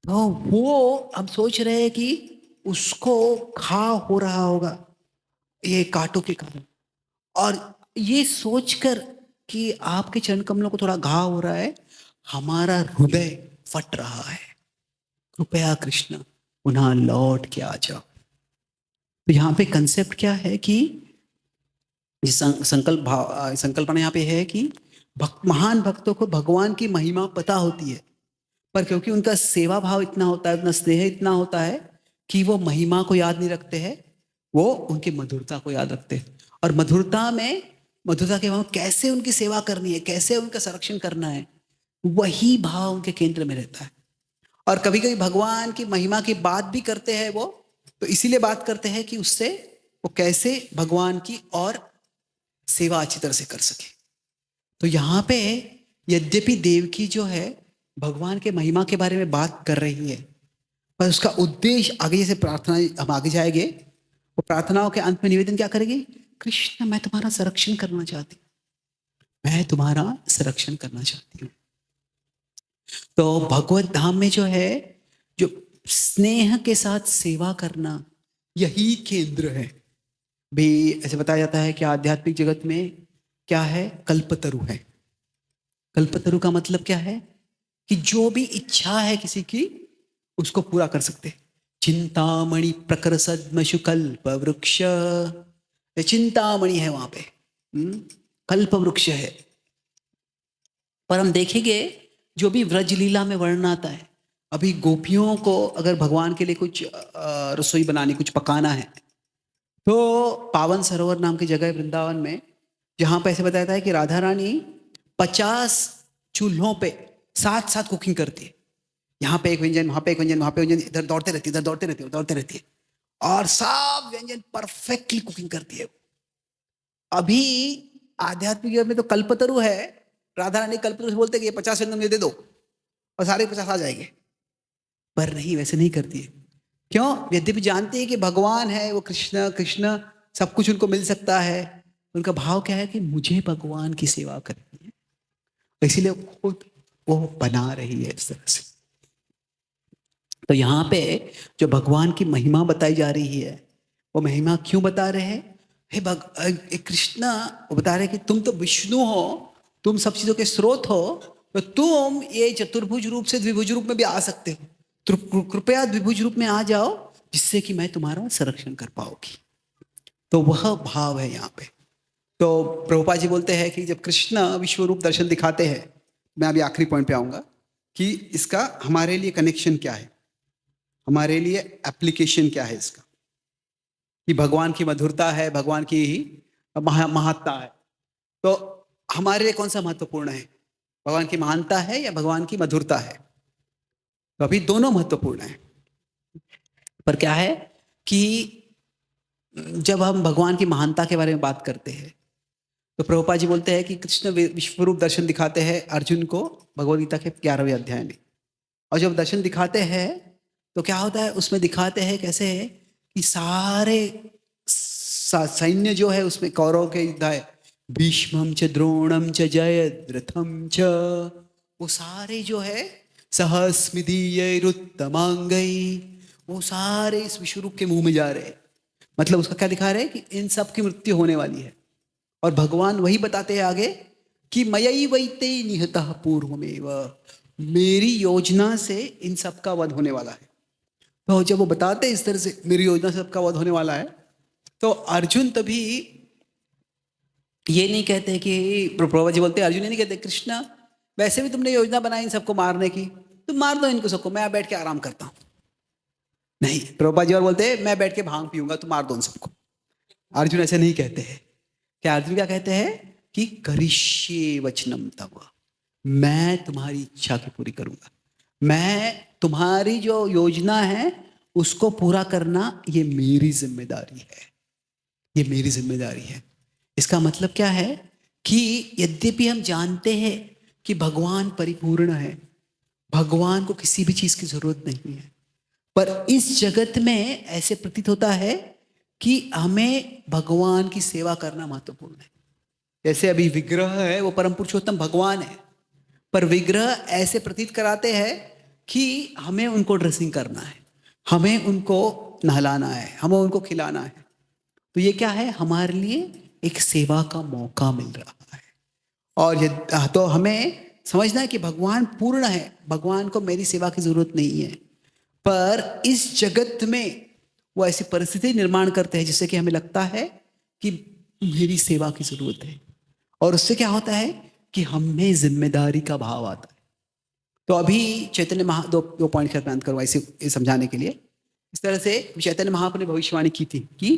तो वो हम सोच रहे हैं कि उसको घाव हो रहा होगा ये कांटों के कारण। और ये सोचकर कि आपके चरण कमलों को थोड़ा घाव हो रहा है, हमारा हृदय फट रहा है। कृपया कृष्ण पुनः लौट के आ जाओ। तो यहाँ पे कंसेप्ट क्या है कि संकल्पना यहाँ पे है कि महान भक्तों को भगवान की महिमा पता होती है, पर क्योंकि उनका सेवा भाव इतना होता है, उतना स्नेह इतना होता है कि वो महिमा को याद नहीं रखते हैं, वो उनकी मधुरता को याद रखते हैं। और मधुरता के भाव कैसे उनकी सेवा करनी है, कैसे उनका संरक्षण करना है, वही भाव उनके केंद्र में रहता है। और कभी कभी भगवान की महिमा की बात भी करते हैं वो, तो इसीलिए बात करते हैं कि उससे वो कैसे भगवान की और सेवा अच्छी तरह से कर सके। तो यहाँ पे यद्यपि देवकी जो है भगवान के महिमा के बारे में बात कर रही है, पर उसका उद्देश्य आगे जैसे प्रार्थना हम आगे जाएंगे, वो प्रार्थनाओं के अंत में निवेदन क्या करेगी? कृष्ण मैं तुम्हारा संरक्षण करना चाहती हूँ, मैं तुम्हारा संरक्षण करना चाहती हूँ। तो भगवत धाम में जो है, जो स्नेह के साथ सेवा करना, यही केंद्र है। भी ऐसे बताया जाता है कि आध्यात्मिक जगत में क्या है? कल्पतरु है। कल्पतरु का मतलब क्या है? कि जो भी इच्छा है किसी की, उसको पूरा कर सकते। चिंतामणि प्रकर सद्मशु कल्प वृक्ष, चिंतामणि है वहां पे, कल्प वृक्ष है। पर हम देखेंगे जो भी व्रज लीला में वर्णन आता है, अभी गोपियों को अगर भगवान के लिए कुछ रसोई बनानी, कुछ पकाना है, तो पावन सरोवर नाम की जगह है वृंदावन में, जहां पे ऐसे बताया है कि राधा रानी 50 चूल्हों पे साथ साथ कुकिंग करती है। यहाँ पे एक व्यंजन, वहां पे एक व्यंजन, वहां पे व्यंजन, इधर दौड़ते रहती है, इधर दौड़ते रहती है, दौड़ते रहती है, और सब व्यंजन परफेक्टली कुकिंग करती है। अभी आध्यात्मिक जगत में तो कल्पतरु है, राधा रानी कल्पतरु से बोलते कि ये 50 व्यंजन मुझे दे दो और सारे 50 आ जाएंगे, पर नहीं, वैसे नहीं करती है। क्यों? यद्यपि जानते हैं कि भगवान है, वो कृष्ण, कृष्ण सब कुछ उनको मिल सकता है, उनका भाव क्या है कि मुझे भगवान की सेवा करनी है, इसीलिए खुद वो बना रही है इस तरह से। तो यहाँ पे जो भगवान की महिमा बताई जा रही है, वो महिमा क्यों बता रहे हैं? हे कृष्ण, वो बता रहे हैं कि तुम तो विष्णु हो, तुम सब चीजों के स्रोत हो, तो तुम ये चतुर्भुज रूप से द्विभुज रूप में भी आ सकते हो, तो कृपया द्विभुज रूप में आ जाओ, जिससे कि मैं तुम्हारा संरक्षण कर पाऊंगी। तो वह भाव है यहाँ पे। तो प्रभुपाद जी बोलते हैं कि जब कृष्ण विश्व रूप दर्शन दिखाते हैं, मैं अभी आखिरी पॉइंट पे आऊंगा कि इसका हमारे लिए कनेक्शन क्या है, हमारे लिए एप्लीकेशन क्या है इसका, कि भगवान की मधुरता है, भगवान की ही महानता है। तो हमारे लिए कौन सा महत्वपूर्ण है, भगवान की महानता है या भगवान की मधुरता है? तो अभी दोनों महत्वपूर्ण है। पर क्या है कि जब हम भगवान की महानता के बारे में बात करते हैं, तो प्रभुपाद जी बोलते हैं कि कृष्ण विश्वरूप दर्शन दिखाते हैं अर्जुन को भगवद गीता के 11वें अध्याय में, और जब दर्शन दिखाते हैं तो क्या होता है, उसमें दिखाते हैं कैसे है कि सारे सैन्य जो है उसमें कौरव के युद्ध है, भीष्मम च द्रोणम च जयद्रथम च, वो सारे जो है सहस्मिधीयैरुत्तमांगै, वो सारे इस विश्वरूप के मुंह में जा रहे हैं। मतलब उसका क्या दिखा रहे हैं कि इन सब की मृत्यु होने वाली है, और भगवान वही बताते हैं आगे कि मयि वैते निहतः पूर्वमेव, मेरी योजना से इन सब का वध होने वाला है। तो जब वो बताते हैं इस तरह से मेरी योजना से सबका वध होने वाला है, तो अर्जुन तभी ये नहीं कहते कि, प्रभुपाद जी बोलते हैं अर्जुन ये नहीं कहते कृष्ण वैसे भी तुमने योजना बनाई इन सबको मारने की, तुम मार दो इनको सबको, मैं बैठ के आराम करता हूं। नहीं, प्रभुपाद जी और बोलते हैं मैं बैठ के भांग पीऊंगा, तुम मार दो उन सबको। अर्जुन ऐसे नहीं कहते हैं। क्या अर्जुन क्या कहते हैं कि करिष्ये वचनम तव, मैं तुम्हारी इच्छा की पूरी करूंगा, मैं तुम्हारी जो योजना है उसको पूरा करना ये मेरी जिम्मेदारी है, ये मेरी जिम्मेदारी है। इसका मतलब क्या है कि यद्यपि हम जानते हैं कि भगवान परिपूर्ण है, भगवान को किसी भी चीज की जरूरत नहीं है, पर इस जगत में ऐसे प्रतीत होता है कि हमें भगवान की सेवा करना महत्वपूर्ण है। जैसे अभी विग्रह है, वो परम पुरुषोत्तम भगवान है, पर विग्रह ऐसे प्रतीत कराते हैं कि हमें उनको ड्रेसिंग करना है, हमें उनको नहलाना है, हमें उनको खिलाना है। तो ये क्या है, हमारे लिए एक सेवा का मौका मिल रहा है। और ये तो हमें समझना है कि भगवान पूर्ण है, भगवान को मेरी सेवा की जरूरत नहीं है, पर इस जगत में वो ऐसी परिस्थिति निर्माण करते हैं जिससे कि हमें लगता है कि मेरी सेवा की जरूरत है, और उससे क्या होता है कि हमें जिम्मेदारी का भाव आता है। तो अभी चैतन्य दो पॉइंट का अंत करवा इसे समझाने के लिए। इस तरह से चैतन्य महाप्रभु ने भविष्यवाणी की थी कि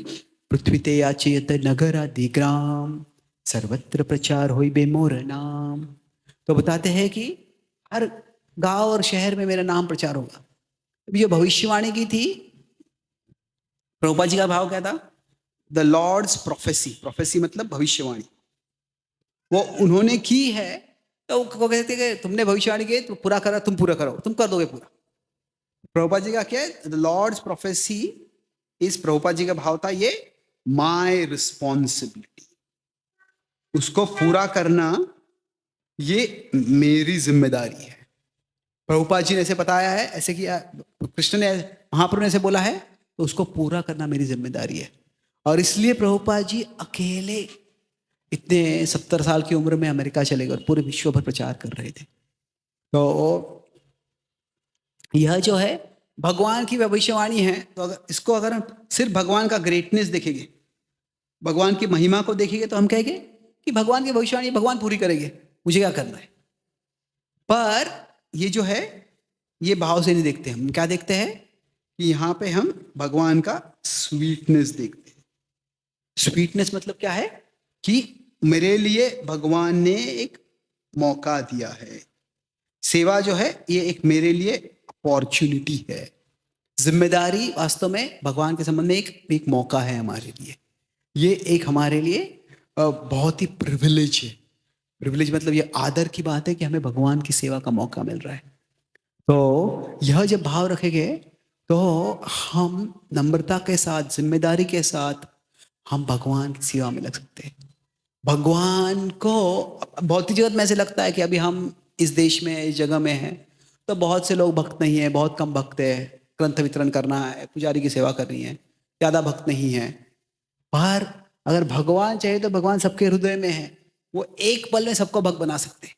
पृथ्वी ते याचेत नगर अधिग्राम, सर्वत्र प्रचार होई बे मोर नाम। तो बताते हैं कि हर गांव और शहर में मेरा नाम प्रचार होगा। अभी जो भविष्यवाणी की थी, प्रभुपाद जी का भाव क्या था, द लॉर्ड्स प्रोफेसी, प्रोफेसी मतलब भविष्यवाणी, वो उन्होंने की है। तो वो कहते कि तुमने भविष्यवाणी की तो पूरा करा, तुम पूरा करो, तुम कर दोगे पूरा। प्रभुपाद जी का क्या है, द लॉर्ड्स प्रोफेसी इस, प्रभुपाद जी का भाव था ये माय रिस्पॉन्सिबिलिटी, उसको पूरा करना ये मेरी जिम्मेदारी है। प्रभुपाद जी ने ऐसे बताया है, ऐसे किया, कृष्ण ने, महाप्रभु ने ऐसे बोला है, तो उसको पूरा करना मेरी जिम्मेदारी है। और इसलिए प्रभुपाद जी अकेले इतने 70 साल की उम्र में अमेरिका चले गए और पूरे विश्व भर प्रचार कर रहे थे। तो यह जो है भगवान की भविष्यवाणी है। तो अगर इसको, अगर हम सिर्फ भगवान का ग्रेटनेस देखेंगे, भगवान की महिमा को देखेंगे, तो हम कहेंगे कि भगवान की भविष्यवाणी भगवान पूरी करेंगे, मुझे क्या करना है। पर ये जो है, ये भाव से नहीं देखते, हम क्या देखते हैं कि यहाँ पे हम भगवान का स्वीटनेस देखते हैं। स्वीटनेस मतलब क्या है कि मेरे लिए भगवान ने एक मौका दिया है, सेवा जो है ये एक मेरे लिए अपॉर्चुनिटी है। जिम्मेदारी वास्तव में भगवान के संबंध में एक मौका है हमारे लिए, ये एक हमारे लिए बहुत ही प्रिविलेज है। प्रिविलेज मतलब ये आदर की बात है कि हमें भगवान की सेवा का मौका मिल रहा है। तो यह जब भाव रखेंगे तो हम नम्रता के साथ, जिम्मेदारी के साथ हम भगवान की सेवा में लग सकते हैं। भगवान को भौतिक जगत में ऐसे लगता है कि अभी हम इस देश में, इस जगह में हैं, तो बहुत से लोग भक्त नहीं है, बहुत कम भक्त है, ग्रंथ वितरण करना है, पुजारी की सेवा करनी है, ज़्यादा भक्त नहीं है। पर अगर भगवान चाहे तो भगवान सबके हृदय में है, वो एक पल में सबको भक्त बना सकते हैं,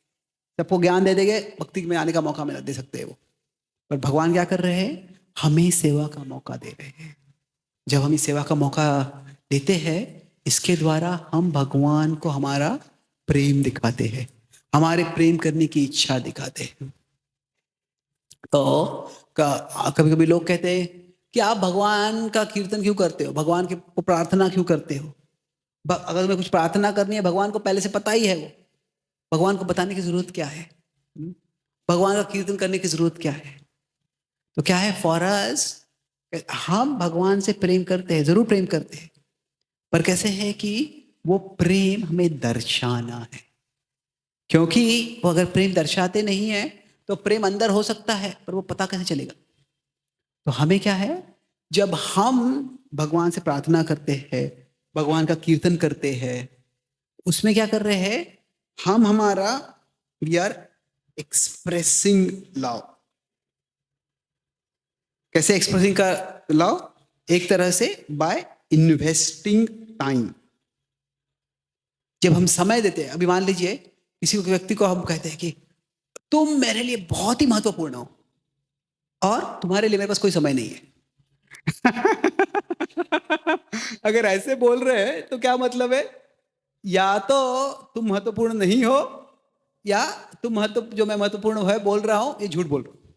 सबको ज्ञान दे देंगे, भक्ति में आने का मौका मिला दे सकते हैं वो। पर भगवान क्या कर रहे हैं, हमें सेवा का मौका दे रहे हैं। जब हम इस सेवा का मौका देते हैं, इसके द्वारा हम भगवान को हमारा प्रेम दिखाते हैं, हमारे प्रेम करने की इच्छा दिखाते हैं। तो कभी कभी लोग कहते हैं कि आप भगवान का कीर्तन क्यों करते हो, भगवान को प्रार्थना क्यों करते हो। अगर तुम्हें कुछ प्रार्थना करनी है, भगवान को पहले से पता ही है, वो भगवान को बताने की जरूरत क्या है, भगवान का कीर्तन करने की जरूरत क्या है। तो क्या है, फॉर अस, हम भगवान से प्रेम करते हैं, जरूर प्रेम करते हैं, पर कैसे है कि वो प्रेम हमें दर्शाना है। क्योंकि वो अगर प्रेम दर्शाते नहीं है तो प्रेम अंदर हो सकता है, पर वो पता कैसे चलेगा। तो हमें क्या है, जब हम भगवान से प्रार्थना करते हैं, भगवान का कीर्तन करते हैं, उसमें क्या कर रहे हैं, हम हमारा, वी आर एक्सप्रेसिंग लव। कैसे एक्सप्रेसिंग का लव, एक तरह से बाय इन्वेस्टिंग टाइम। जब हम समय देते हैं, अभी मान लीजिए किसी व्यक्ति को हम कहते हैं कि तुम मेरे लिए बहुत ही महत्वपूर्ण हो, और तुम्हारे लिए मेरे पास कोई समय नहीं है। अगर ऐसे बोल रहे हैं तो क्या मतलब है, या तो तुम महत्वपूर्ण नहीं हो, या तुम जो मैं महत्वपूर्ण है बोल रहा हूं, ये झूठ बोल रहा हूं।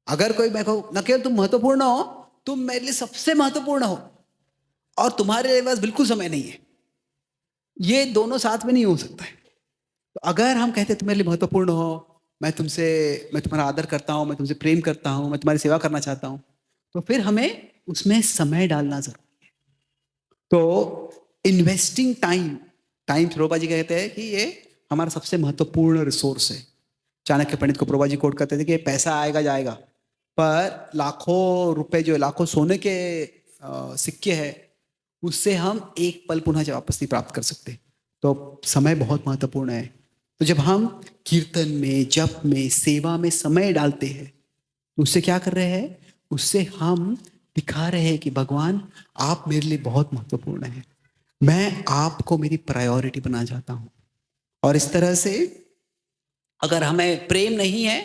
अगर कोई मैं कहूं न केवल तुम महत्वपूर्ण हो, तुम मेरे लिए सबसे महत्वपूर्ण हो, और तुम्हारे लिए बस बिल्कुल समय नहीं है, ये दोनों साथ में नहीं हो सकता है। तो अगर हम कहते तुम मेरे लिए महत्वपूर्ण हो, मैं तुम्हारा आदर करता हूं, मैं तुमसे प्रेम करता हूं, मैं तुम्हारी सेवा करना चाहता हूं, तो फिर हमें उसमें समय डालना जरूरी है। तो investing time, time Prabhupada ji कहते हैं कि ये हमारा सबसे महत्वपूर्ण रिसोर्स है। चाणक्य पंडित को प्रभुपाद जी कोट करते थे कि पैसा आएगा जाएगा, पर लाखों रुपए, जो लाखों सोने के सिक्के हैं, उससे हम एक पल पुनः वापस नहीं प्राप्त कर सकते। तो समय बहुत महत्वपूर्ण है। तो जब हम कीर्तन में, जप में, सेवा में समय डालते हैं, तो उससे क्या कर रहे हैं, उससे हम दिखा रहे हैं कि भगवान आप मेरे लिए बहुत महत्वपूर्ण हैं, मैं आपको मेरी प्रायोरिटी बनाना चाहता हूं। और इस तरह से अगर हमें प्रेम नहीं है,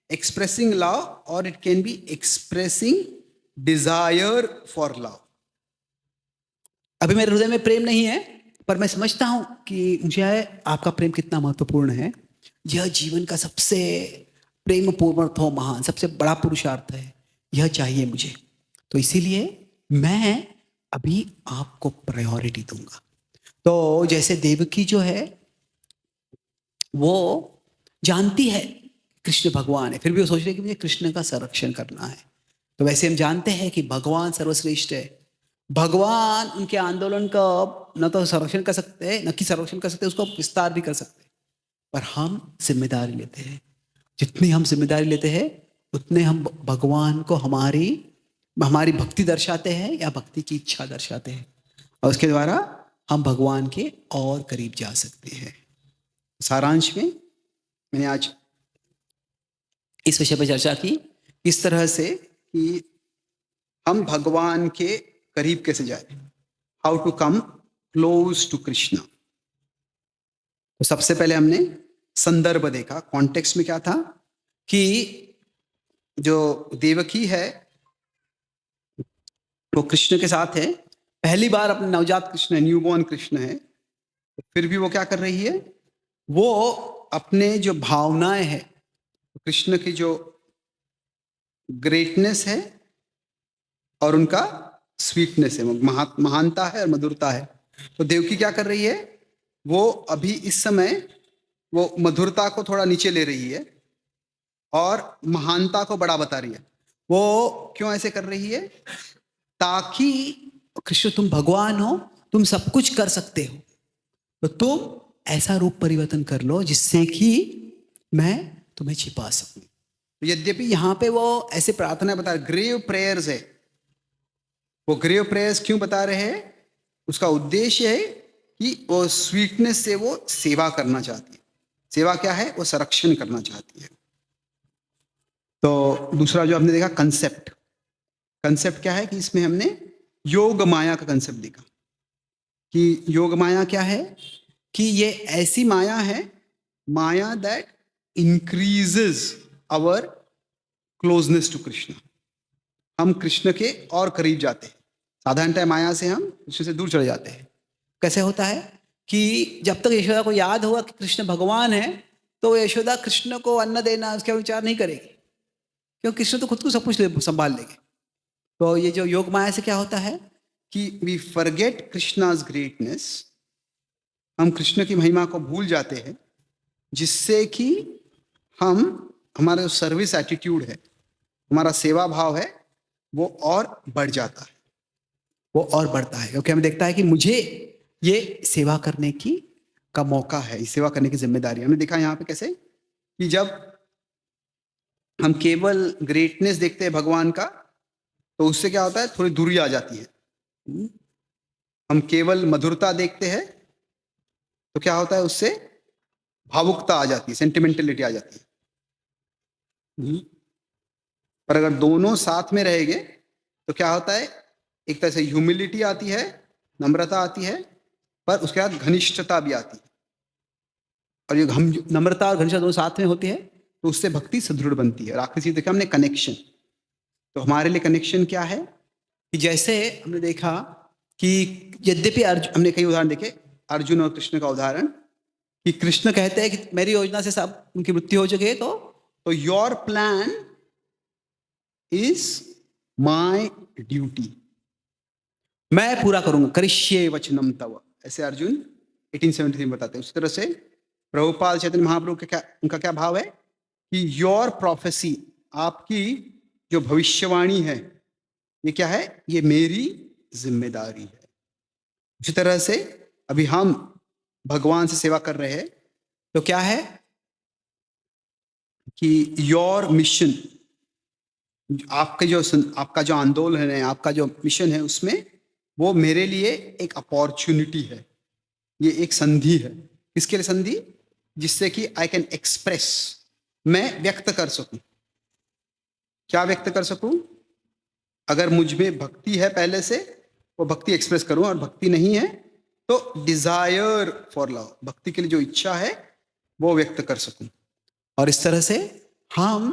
एक्सप्रेसिंग लव, और it can be expressing desire for love. अभी मेरे हृदय में प्रेम नहीं है, पर मैं समझता हूं कि मुझे आपका प्रेम कितना महत्वपूर्ण है, यह जीवन का सबसे प्रेम पूर्णत्व महान, सबसे बड़ा पुरुषार्थ है, यह चाहिए मुझे। तो इसीलिए मैं अभी आपको प्रायोरिटी दूंगा। तो जैसे देवकी जो है वो जानती है कृष्ण भगवान है, फिर भी वो सोच रही है कि मुझे कृष्ण का संरक्षण करना है। तो वैसे हम जानते हैं कि भगवान सर्वश्रेष्ठ है। भगवान उनके आंदोलन का न तो संरक्षण कर सकते हैं, न कि संरक्षण कर सकते हैं, उसको विस्तार भी कर सकते हैं, पर हम जिम्मेदारी लेते हैं। जितनी हम जिम्मेदारी लेते हैं उतने हम भगवान को हमारी हमारी भक्ति दर्शाते हैं या भक्ति की इच्छा दर्शाते हैं, और उसके द्वारा हम भगवान के और करीब जा सकते हैं। सारांश में मैंने आज इस विषय पर चर्चा की, इस तरह से कि हम भगवान के करीब कैसे जाए, how to come close to Krishna. तो सबसे पहले हमने संदर्भ देखा, कॉन्टेक्स्ट में क्या था कि जो देवकी है वो कृष्ण के साथ है, पहली बार अपने नवजात कृष्ण, न्यूबॉर्न कृष्ण है, फिर भी वो क्या कर रही है, वो अपने जो भावनाएं हैं, कृष्ण की जो ग्रेटनेस है और उनका स्वीटनेस है, महानता है और मधुरता है, तो देवकी क्या कर रही है, वो अभी इस समय वो मधुरता को थोड़ा नीचे ले रही है और महानता को बड़ा बता रही है। वो क्यों ऐसे कर रही है, ताकि कृष्ण तुम भगवान हो, तुम सब कुछ कर सकते हो, तो तुम ऐसा रूप परिवर्तन कर लो जिससे कि मैं तुम्हें छिपा सकूं। यद्यपि यहां पे वो ऐसे प्रार्थना बता रहे, ग्रेव प्रेयर्स है, वो ग्रेव प्रेयर्स क्यों बता रहे हैं, उसका उद्देश्य है कि वो स्वीटनेस से वो सेवा करना चाहती है। सेवा क्या है, वो संरक्षण करना चाहती है। तो दूसरा जो हमने देखा कंसेप्ट, कंसेप्ट क्या है कि इसमें हमने योग माया का कंसेप्ट देखा कि योग माया क्या है, कि ये ऐसी माया है, maya that increases our closeness to Krishna, हम कृष्ण के और करीब जाते हैं। साधारणतः माया से हम कृष्ण से दूर चले जाते हैं। कैसे होता है कि जब तक यशोदा को याद हुआ कि कृष्ण भगवान है, तो यशोदा कृष्ण को अन्न देना उसका विचार नहीं करेगी, क्योंकि कृष्ण तो खुद को सब कुछ संभाल लेंगे। तो ये जो योग माया से क्या होता है कि वी फॉरगेट कृष्णाज ग्रेटनेस, हम कृष्ण की महिमा को भूल जाते हैं, जिससे कि हम हमारा जो सर्विस एटीट्यूड है, हमारा सेवा भाव है, वो और बढ़ जाता है, वो और बढ़ता है, क्योंकि हमें देखता है कि मुझे ये सेवा करने की का मौका है, इस सेवा करने की जिम्मेदारी। हमने देखा यहाँ पे कैसे कि जब हम केवल ग्रेटनेस देखते हैं भगवान का, तो उससे क्या होता है, थोड़ी दूरी आ जाती है। हम केवल मधुरता देखते हैं तो क्या होता है, उससे भावुकता आ जाती है, सेंटिमेंटलिटी आ जाती है। पर अगर दोनों साथ में रहेंगे तो क्या होता है, एक तरह से ह्यूमिलिटी आती है, नम्रता आती है, पर उसके बाद घनिष्ठता भी आती है। और ये हम नम्रता और घनिष्ठता दोनों साथ में होती है तो उससे भक्ति सुदृढ़ बनती है। और आखिरी चीज देखा हमने कनेक्शन, तो हमारे लिए कनेक्शन क्या है कि जैसे हमने देखा कि यद्यपि हमने कई उदाहरण देखे, अर्जुन और कृष्ण का उदाहरण, कि कृष्ण कहते हैं कि मेरी योजना से सब उनकी मृत्यु हो चुकी है, तो your plan is my duty, मैं पूरा करूंगा, करिष्ये वचनम तव, ऐसे अर्जुन 1873 में बताते हैं। उस तरह से प्रभुपाद चैतन्य महाप्रभु के उनका क्या भाव है कि योर प्रोफेसी, आपकी जो भविष्यवाणी है, ये क्या है, ये मेरी जिम्मेदारी है। उसी तरह से अभी हम भगवान से सेवा कर रहे हैं, तो क्या है कि योर मिशन, आपका जो आंदोलन है, आपका जो मिशन है, उसमें वो मेरे लिए एक अपॉर्चुनिटी है, ये एक संधि है। किसके लिए संधि, जिससे कि आई कैन एक्सप्रेस, मैं व्यक्त कर सकूं। क्या व्यक्त कर सकूं, अगर मुझ में भक्ति है पहले से, वो भक्ति एक्सप्रेस करूं, और भक्ति नहीं है तो डिजायर फॉर लव, भक्ति के लिए जो इच्छा है वो व्यक्त कर सकूं। और इस तरह से हम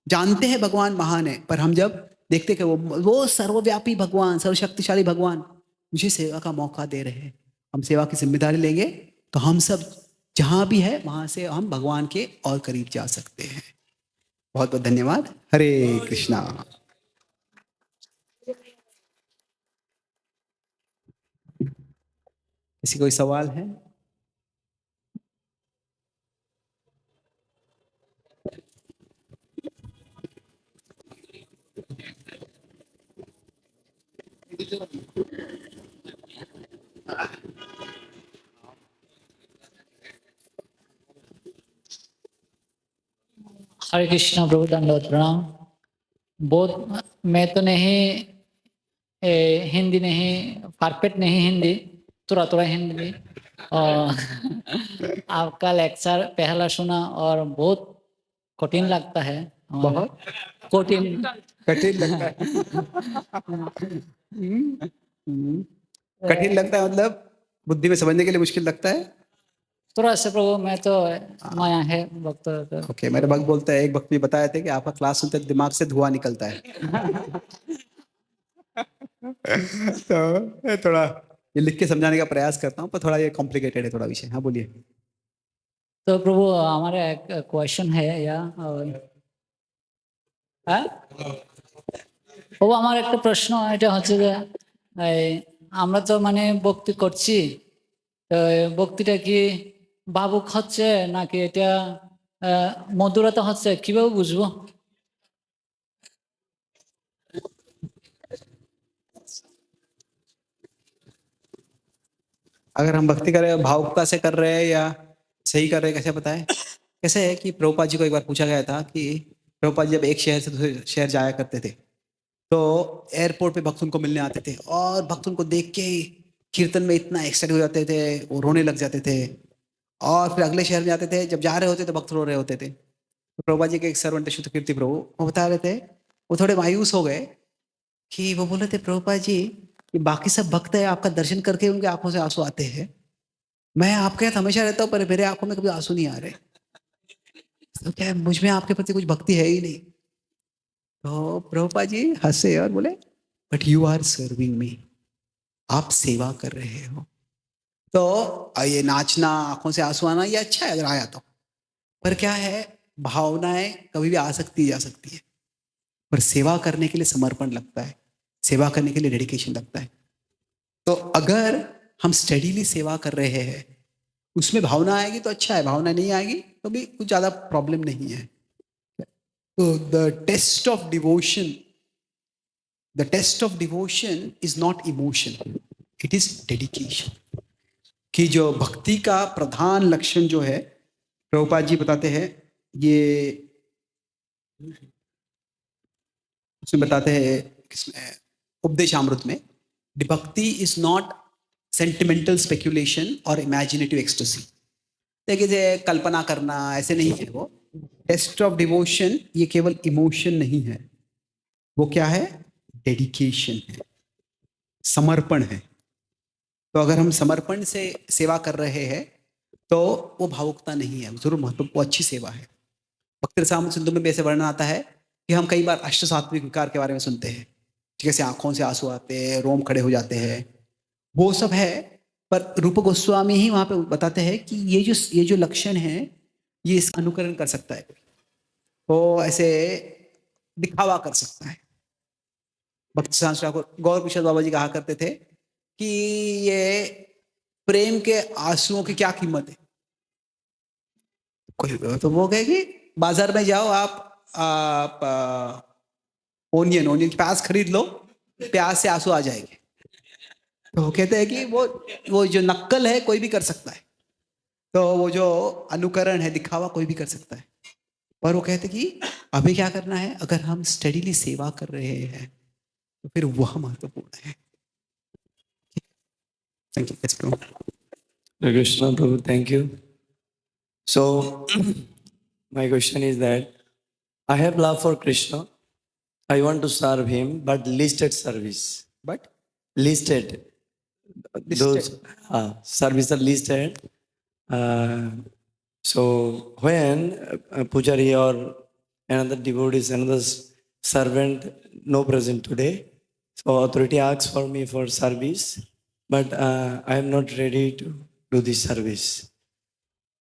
जानते हैं भगवान महान है, पर हम जब देखते कि वो सर्वव्यापी भगवान, सर्वशक्तिशाली भगवान मुझे सेवा का मौका दे रहे हैं, हम सेवा की जिम्मेदारी लेंगे, तो हम सब जहां भी है वहां से हम भगवान के और करीब जा सकते हैं। बहुत बहुत धन्यवाद। हरे कृष्णा। किसी कोई सवाल है? हरे कृष्णा प्रभु, दंडवत प्रणाम। बहुत मैं तो नहीं हिंदी नहीं परफेक्ट नहीं हिंदी, थोड़ा थोड़ा हिंदी। और आपका लेक्चर पहला सुना और बहुत कठिन लगता है। बहुत कठिन कठिन लगता है। कठिन लगता है मतलब बुद्धि में समझने के लिए मुश्किल लगता है। थोड़ा सा प्रभु, मैं तो नया है वक्त तो। ओके, मेरे भक्त बोलते हैं, एक भक्त भी बताए थे कि आपका क्लास सुनते दिमाग से धुआं निकलता है। तो थोड़ा ये लिख के समझाने का प्रयास करता हूँ, पर थोड़ा ये कॉम्प्लिकेटेड है थोड़ा विषय। हाँ बोलिए। तो प्रभु हमारा एक क्वेश्चन है या হ্যাঁ বাবু আমার একটা প্রশ্ন, এটা হচ্ছে যে এই আমরা তো মানে ভক্তি করছি, তো ভক্তিটা কি ভাবুক হচ্ছে নাকি এটা মধুরতা হচ্ছে, কিভাবে বুঝবো? अगर हम भक्ति कर रहे हैं भावुकता से कर रहे हैं या सही कर रहे हैं, कैसे पता है? कैसे है कि प्रभुपाद जी को एक बार पूछा गया था कि प्रभुपाद जी जब एक शहर से दूसरे शहर जाया करते थे, तो एयरपोर्ट पे भक्त उनको मिलने आते थे और भक्त उनको देख के ही कीर्तन में इतना एक्साइट हो जाते थे, वो रोने लग जाते थे। और फिर अगले शहर में जाते थे, जब जा रहे होते तो भक्त रो रहे होते थे। तो प्रभुपाद जी के एक सर्वंट शुद्ध कीर्ति प्रभु वो बता रहे थे, वो थोड़े मायूस हो गए कि वो बोल रहे थे, प्रभुपाद जी कि बाकी सब भक्त है, आपका दर्शन करके उनकी आंखों से आंसू आते हैं, मैं आपके साथ हमेशा रहता हूँ पर मेरे आंखों में कभी आंसू नहीं आ रहे, तो क्या है, मुझ में आपके प्रति कुछ भक्ति है ही नहीं। तो प्रभुपाद जी हंसे और बोले, बट यू आर सर्विंग मी, आप सेवा कर रहे हो। तो ये नाचना, आंखों से आंसू आना, ये अच्छा है अगर आया तो, पर क्या है, भावनाएं कभी भी आ सकती जा सकती है, पर सेवा करने के लिए समर्पण लगता है, सेवा करने के लिए डेडिकेशन लगता है। तो अगर हम स्टडीली सेवा कर रहे हैं, उसमें भावना आएगी तो अच्छा है, भावना नहीं आएगी तो भी कुछ ज्यादा प्रॉब्लम नहीं है। तो the test of devotion is not emotion, it is dedication. कि जो भक्ति का प्रधान लक्षण जो है, प्रभुपाद जी बताते हैं, ये उसमें बताते हैं किसमें, उपदेशामृत में, भक्ति इज नॉट सेंटिमेंटल स्पेक्यूलेशन और इमेजिनेटिव एक्सटेसी, देखिए कल्पना करना ऐसे नहीं है वो। टेस्ट ऑफ डिवोशन ये केवल इमोशन नहीं है, वो क्या है, डेडिकेशन है, समर्पण है। तो अगर हम समर्पण से सेवा कर रहे हैं तो वो भावुकता नहीं है, जरूर महत्व, वो अच्छी सेवा है। भक्ति रसामृत सिंधु में भी ऐसे वर्णन आता है कि हम कई बार अष्ट सात्विक विकार के बारे में सुनते हैं, जैसे आंखों से आंसू आते हैं, रोम खड़े हो जाते हैं, वो सब है। पर रूप गोस्वामी ही वहां पे बताते हैं कि ये जो लक्षण है, ये इसका अनुकरण कर सकता है, वो ऐसे दिखावा कर सकता है। भक्ति शास्त्र ठाकुर गौर किशोर बाबा जी कहा करते थे कि ये प्रेम के आंसुओं की क्या कीमत है। कोई तो वो कहे कि बाजार में जाओ आप ओनियन की प्याज खरीद लो, प्याज से आंसू आ जाएंगे। तो वो कहते हैं कि वो जो नक्कल है कोई भी कर सकता है, तो वो जो अनुकरण है, दिखावा कोई भी कर सकता है, पर वो कहते कि अभी क्या करना है, अगर हम स्टडीली सेवा कर रहे हैं तो फिर वह महत्वपूर्ण है। Thank you. Hare Krishna Prabhu, thank you. So, my question is that I have love for Krishna. I want to serve him, but listed service. But Listed. Those services are listed. So, when Pujari or another devotee, another servant, no present today, so authority asks for me for service, but I am not ready to do this service.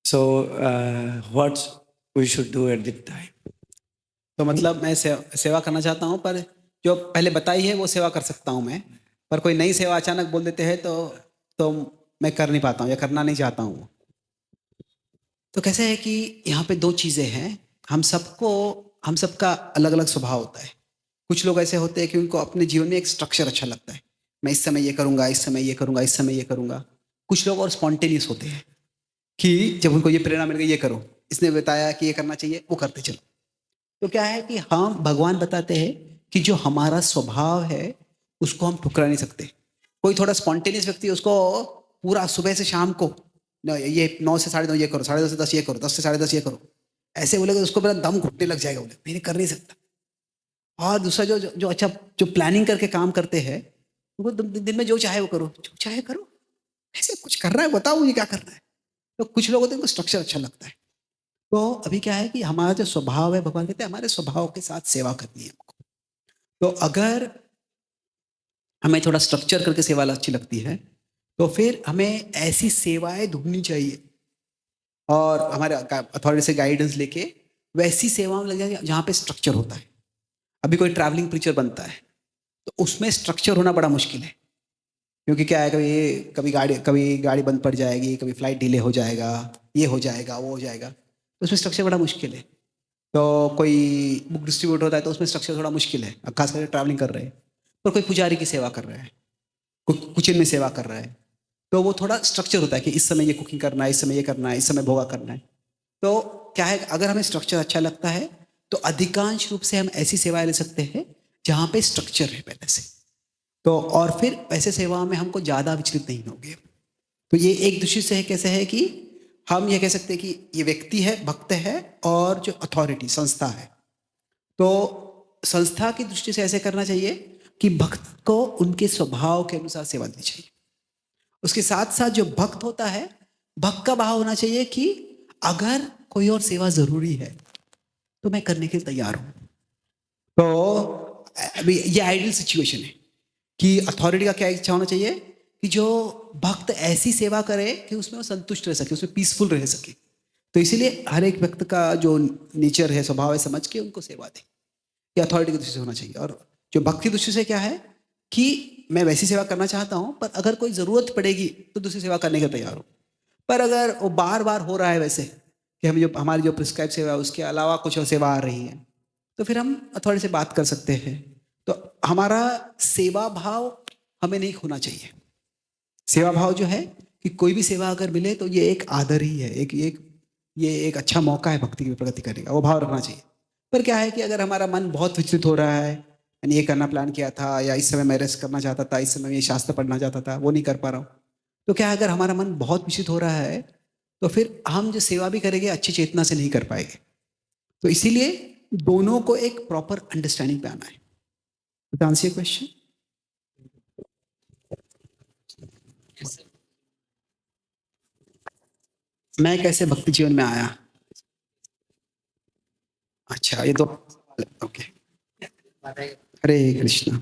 So, what we should do at that time? तो मतलब मैं सेवा करना चाहता हूँ, पर जो पहले बताई है वो सेवा कर सकता हूँ मैं, पर कोई नई सेवा अचानक बोल देते हैं तो मैं कर नहीं पाता हूँ या करना नहीं चाहता हूँ। तो कैसे है कि यहाँ पे दो चीज़ें हैं, हम सबका अलग अलग स्वभाव होता है। कुछ लोग ऐसे होते हैं कि उनको अपने जीवन में एक स्ट्रक्चर अच्छा लगता है, मैं इस समय ये करूँगा, इस समय ये करूँगा, इस समय ये करूँगा। कुछ लोग और स्पॉन्टेनियस होते हैं कि जब उनको ये प्रेरणा मिल गई, ये करो, इसने बताया कि ये करना चाहिए, वो करते चलो। तो क्या है कि हाँ, भगवान बताते हैं कि जो हमारा स्वभाव है उसको हम ठुकरा नहीं सकते। कोई थोड़ा स्पॉन्टेनियस व्यक्ति है, उसको पूरा सुबह से शाम को ये 9 से 9:30 ये करो, 10:30 से 10 ये करो, 10 से 10:30 ये करो, ऐसे बोलेगा उसको मेरा दम घुटने लग जाएगा, बोले मैंने कर नहीं सकता। और दूसरा जो जो जो अच्छा जो प्लानिंग करके काम करते हैं, वो दिन में जो चाहे वो करो, जो चाहे करो, ऐसे कुछ कर रहा है बताओ मुझे क्या करना है। तो कुछ लोगों को स्ट्रक्चर अच्छा लगता है। तो अभी क्या है कि हमारा जो स्वभाव है, भगवान कहते हैं हमारे स्वभाव के साथ सेवा करनी है हमको। तो अगर हमें थोड़ा स्ट्रक्चर करके सेवा अच्छी लगती है, तो फिर हमें ऐसी सेवाएं ढूंढनी चाहिए और हमारे अथॉरिटी से गाइडेंस लेके वैसी सेवाओं में लग जाए जहाँ पे स्ट्रक्चर होता है। अभी कोई ट्रैवलिंग प्रीचर बनता है तो उसमें स्ट्रक्चर होना बड़ा मुश्किल है, क्योंकि क्या है कभी गाड़ी बंद पड़ जाएगी, कभी फ्लाइट डिले हो जाएगा, ये हो जाएगा वो हो जाएगा, तो उसमें स्ट्रक्चर बड़ा मुश्किल है। तो कोई बुक डिस्ट्रीब्यूट होता है तो उसमें स्ट्रक्चर थोड़ा मुश्किल है, अब खास करके ट्रैवलिंग कर रहे हैं। पर कोई पुजारी की सेवा कर रहा है, कोई किचन में सेवा कर रहा है, तो वो थोड़ा स्ट्रक्चर होता है कि इस समय ये कुकिंग करना है, इस समय ये करना है, इस समय भोगा करना है। तो क्या है, अगर हमें स्ट्रक्चर अच्छा लगता है तो अधिकांश रूप से हम ऐसी सेवाएं ले सकते हैं जहाँ पे स्ट्रक्चर है पहले से। तो और फिर ऐसे सेवाओं में हमको ज़्यादा विचलित नहीं होंगे। तो ये एक दृष्टि से है, कैसे है कि हम ये कह सकते हैं कि ये व्यक्ति है, भक्त है, और जो अथॉरिटी संस्था है, तो संस्था की दृष्टि से ऐसे करना चाहिए कि भक्त को उनके स्वभाव के अनुसार सेवा देनी चाहिए। उसके साथ साथ जो भक्त होता है, भक्त का भाव होना चाहिए कि अगर कोई और सेवा जरूरी है तो मैं करने के लिए तैयार हूं। तो अभी ये आइडियल सिचुएशन है कि अथॉरिटी का क्या इच्छा होना चाहिए कि जो भक्त ऐसी सेवा करे कि उसमें वो संतुष्ट रह सके, उसमें पीसफुल रह सके। तो इसीलिए हर एक भक्त का जो नेचर है, स्वभाव है, समझ के उनको सेवा दे, ये अथॉरिटी की दृष्टि से होना चाहिए। और जो भक्त की दृष्टि से क्या है कि मैं वैसी सेवा करना चाहता हूं, पर अगर कोई जरूरत पड़ेगी तो दूसरी सेवा करने के तैयार हूं। पर अगर वो बार बार हो रहा है वैसे कि हम जो हमारी जो प्रिस्क्राइब सेवा है उसके अलावा कुछ और सेवा आ रही है, तो फिर हम अथॉरिटी से बात कर सकते हैं। तो हमारा सेवा भाव हमें नहीं खोना चाहिए। सेवा भाव जो है कि कोई भी सेवा अगर मिले तो ये एक आदर ही है, ये एक अच्छा मौका है भक्ति की प्रगति करने का, वो भाव रखना चाहिए। पर क्या है कि अगर हमारा मन बहुत विचलित हो रहा है, यानी ये करना प्लान किया था, या इस समय मैं रेस्ट करना चाहता था, इस समय मैं ये शास्त्र पढ़ना चाहता था, वो नहीं कर पा रहा हूँ, तो क्या है, अगर हमारा मन बहुत विचलित हो रहा है तो फिर हम जो सेवा भी करेंगे अच्छी चेतना से नहीं कर पाएंगे। तो इसीलिए दोनों को एक प्रॉपर अंडरस्टैंडिंग पे आना है। तो आंसर योर क्वेश्चन। मैं कैसे भक्ति जीवन में आया? अच्छा, ये तो ओके। हरे कृष्णा।